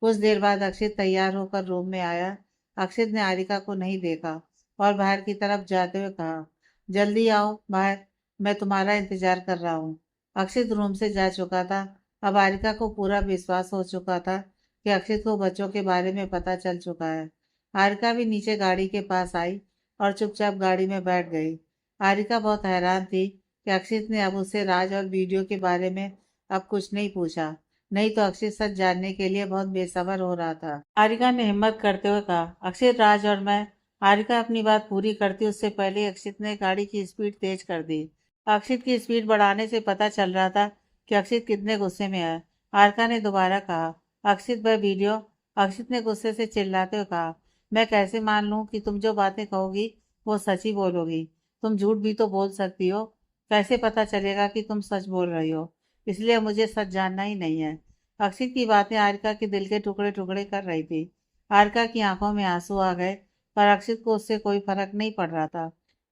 कुछ देर बाद अक्षित तैयार होकर रूम में आया। अक्षित ने हारिका को नहीं देखा और बाहर की तरफ जाते हुए कहा, जल्दी आओ बाहर, मैं तुम्हारा इंतजार कर रहा हूँ। अक्षित रूम से जा चुका था। अब आरिका को पूरा विश्वास हो चुका था कि अक्षित को बच्चों के बारे में पता चल चुका है। आरिका भी नीचे गाड़ी के पास आई और चुपचाप गाड़ी में बैठ गई। आरिका बहुत हैरान थी कि अक्षित ने अब उससे राज और वीडियो के बारे में अब कुछ नहीं पूछा, नहीं तो अक्षित सच जानने के लिए बहुत बेसब्र हो रहा था। आरिका ने हिम्मत करते हुए कहा, अक्षित, राज और मैं। आरिका अपनी बात पूरी करती उससे पहले अक्षित ने गाड़ी की स्पीड तेज कर दी। अक्षित की स्पीड बढ़ाने से पता चल रहा था कि अक्षित कितने गुस्से में है। आरिका ने दोबारा कहा, अक्षित, वह वीडियो। अक्षित ने गुस्से से चिल्लाते हुए कहा, मैं कैसे मान लूं कि तुम जो बातें कहोगी वो सच ही बोलोगी? तुम झूठ भी तो बोल सकती हो। कैसे पता चलेगा कि तुम सच बोल रही हो? इसलिए मुझे सच जानना ही नहीं है। अक्षित की बातें आरिका के दिल के टुकड़े टुकड़े कर रही थी। आरिका की आंखों में आंसू आ गए, पर अक्षित को उससे कोई फर्क नहीं पड़ रहा था।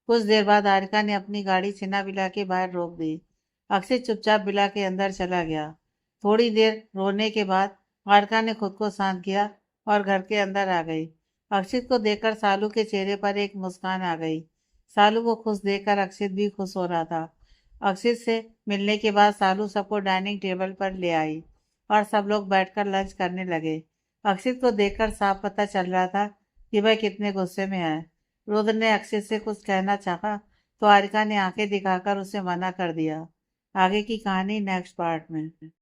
कुछ देर बाद आरिका ने अपनी गाड़ी छिन्ना बिला के बाहर रोक दी। अक्षित चुपचाप बिला के अंदर चला गया। थोड़ी देर रोने के बाद आरिका ने खुद को शांत किया और घर के अंदर आ गई। अक्षित को देखकर सालू के चेहरे पर एक मुस्कान आ गई। सालू को खुश देखकर अक्षित भी खुश हो रहा था। अक्षित से मिलने के बाद सालू सबको डाइनिंग टेबल पर ले आई और सब लोग बैठकर लंच करने लगे। अक्षित को देखकर साफ पता चल रहा था कि वह कितने गुस्से में है। रुद्र ने अक्षित से कुछ कहना चाहा तो आरिका ने आंखें दिखाकर उसे मना कर दिया। आगे की कहानी नेक्स्ट पार्ट में।